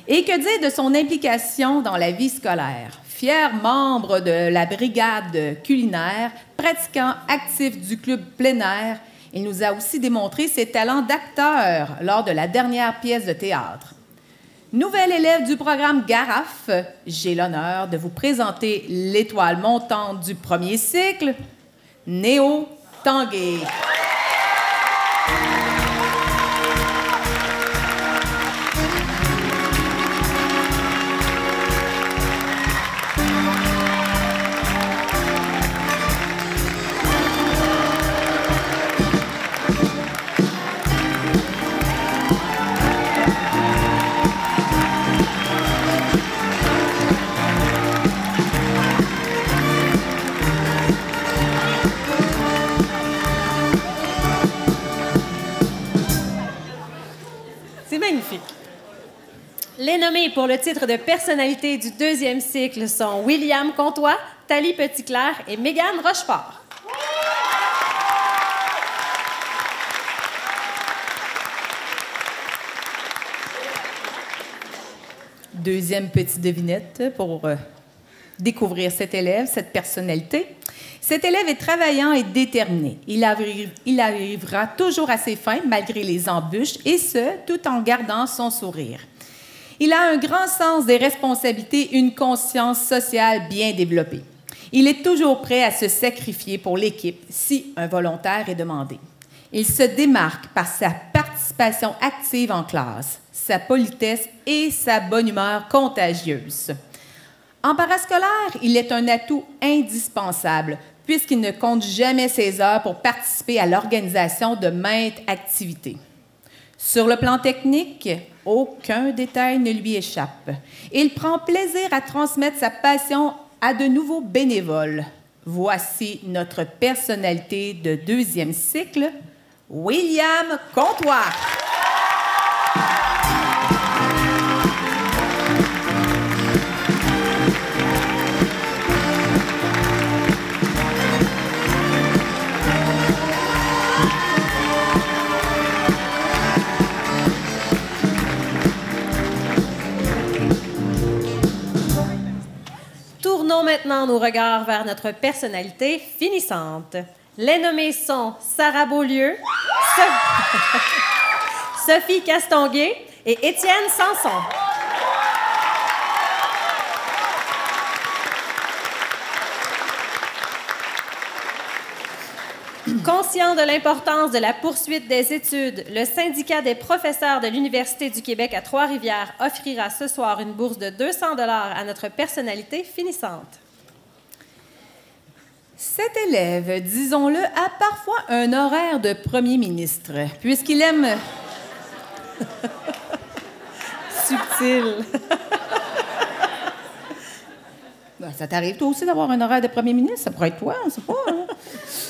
Et que dire de son implication dans la vie scolaire? Fier membre de la brigade culinaire, pratiquant actif du club plein air, il nous a aussi démontré ses talents d'acteur lors de la dernière pièce de théâtre. Nouvel élève du programme Garaf, j'ai l'honneur de vous présenter l'étoile montante du premier cycle, Néo Tanguay. Magnifique. Les nommés pour le titre de personnalité du deuxième cycle sont William Comtois, Thalie Petitclerc et Mégane Rochefort. Deuxième petite devinette pour découvrir cet élève, cette personnalité. Cet élève est travaillant et déterminé. Il arrivera toujours à ses fins malgré les embûches et ce, tout en gardant son sourire. Il a un grand sens des responsabilités, une conscience sociale bien développée. Il est toujours prêt à se sacrifier pour l'équipe si un volontaire est demandé. Il se démarque par sa participation active en classe, sa politesse et sa bonne humeur contagieuse. En parascolaire, il est un atout indispensable puisqu'il ne compte jamais ses heures pour participer à l'organisation de maintes activités. Sur le plan technique, aucun détail ne lui échappe. Il prend plaisir à transmettre sa passion à de nouveaux bénévoles. Voici notre personnalité de deuxième cycle, William Comtois. Tournons maintenant nos regards vers notre personnalité finissante. Les nommés sont Sarah Beaulieu, Sophie Castonguay et Étienne Sanson. Conscient de l'importance de la poursuite des études, le syndicat des professeurs de l'Université du Québec à Trois-Rivières offrira ce soir une bourse de 200 $ à notre personnalité finissante. Cet élève, disons-le, a parfois un horaire de premier ministre, puisqu'il aime... Subtil. Ça t'arrive toi aussi d'avoir un horaire de premier ministre? Ça pourrait être toi, on ne sait pas. Hein?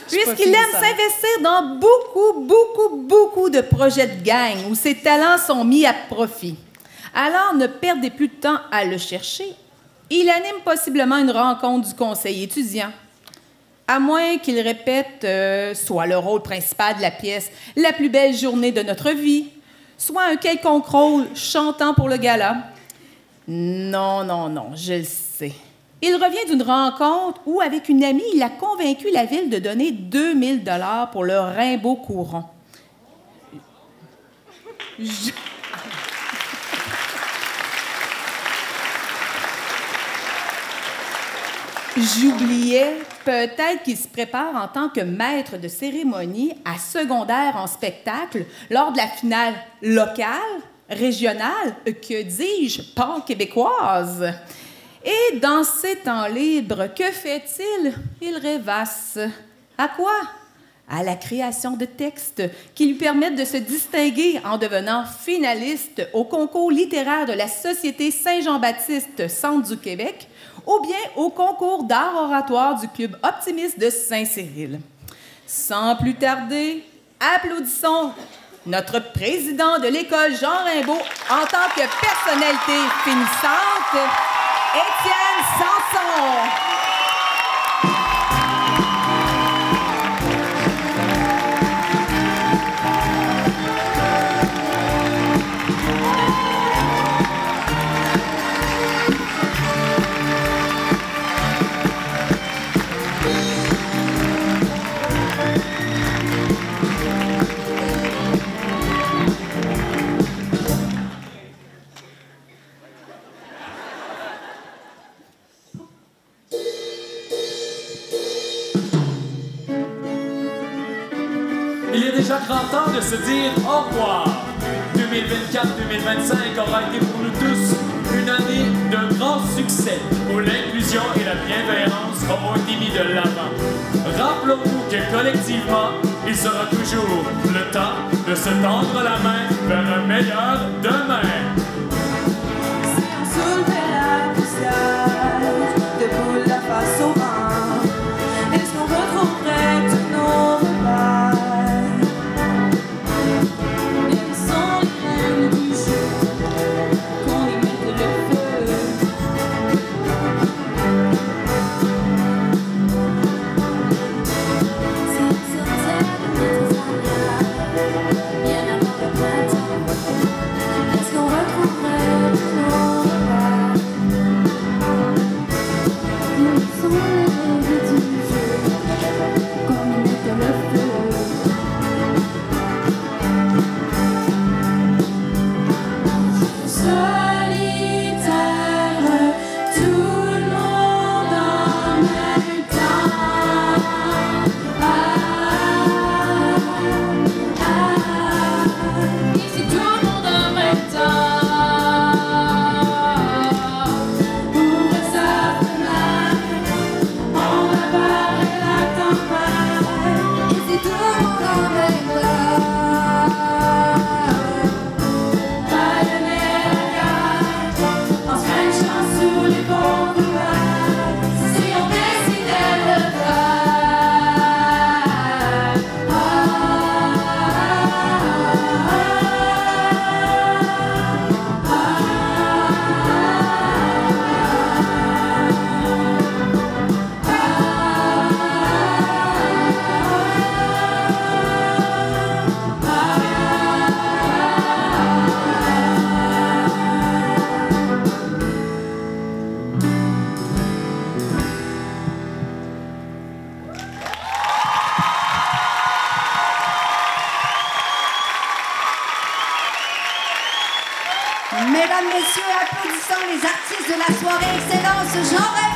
Puisqu'il aime s'investir dans beaucoup de projets de gang où ses talents sont mis à profit. Alors, ne perdez plus de temps à le chercher Il anime possiblement une rencontre du conseil étudiant. À moins qu'il répète soit le rôle principal de la pièce « La plus belle journée de notre vie », soit un quelconque rôle chantant pour le gala. Non, non, non, je le sais. Il revient d'une rencontre où, avec une amie, il a convaincu la ville de donner 2000 $ pour le Rimbaud Courant. J'oubliais, peut-être qu'il se prépare en tant que maître de cérémonie à secondaire en spectacle lors de la finale locale, régionale, que dis-je, pan-québécoise. Et dans ses temps libres, que fait-il? Il rêvasse. À quoi? À la création de textes qui lui permettent de se distinguer en devenant finaliste au concours littéraire de la Société Saint-Jean-Baptiste Centre du Québec ou bien au concours d'art oratoire du Club optimiste de Saint-Cyril. Sans plus tarder, applaudissons notre président de l'école Jean Rimbaud en tant que personnalité finissante, Étienne Sanson. Il est déjà grand temps de se dire au revoir. 2024-2025 aura été pour nous tous une année de grand succès où l'inclusion et la bienveillance auront été mis de l'avant. Rappelons-nous que collectivement, il sera toujours le temps de se tendre la main vers un meilleur demain. Si on soulevait la poussière, debout la face au vent, est-ce qu'on retrouverait tous nos repères? Mesdames, Messieurs, applaudissons les artistes de la soirée Excellence Jean Rimbaud.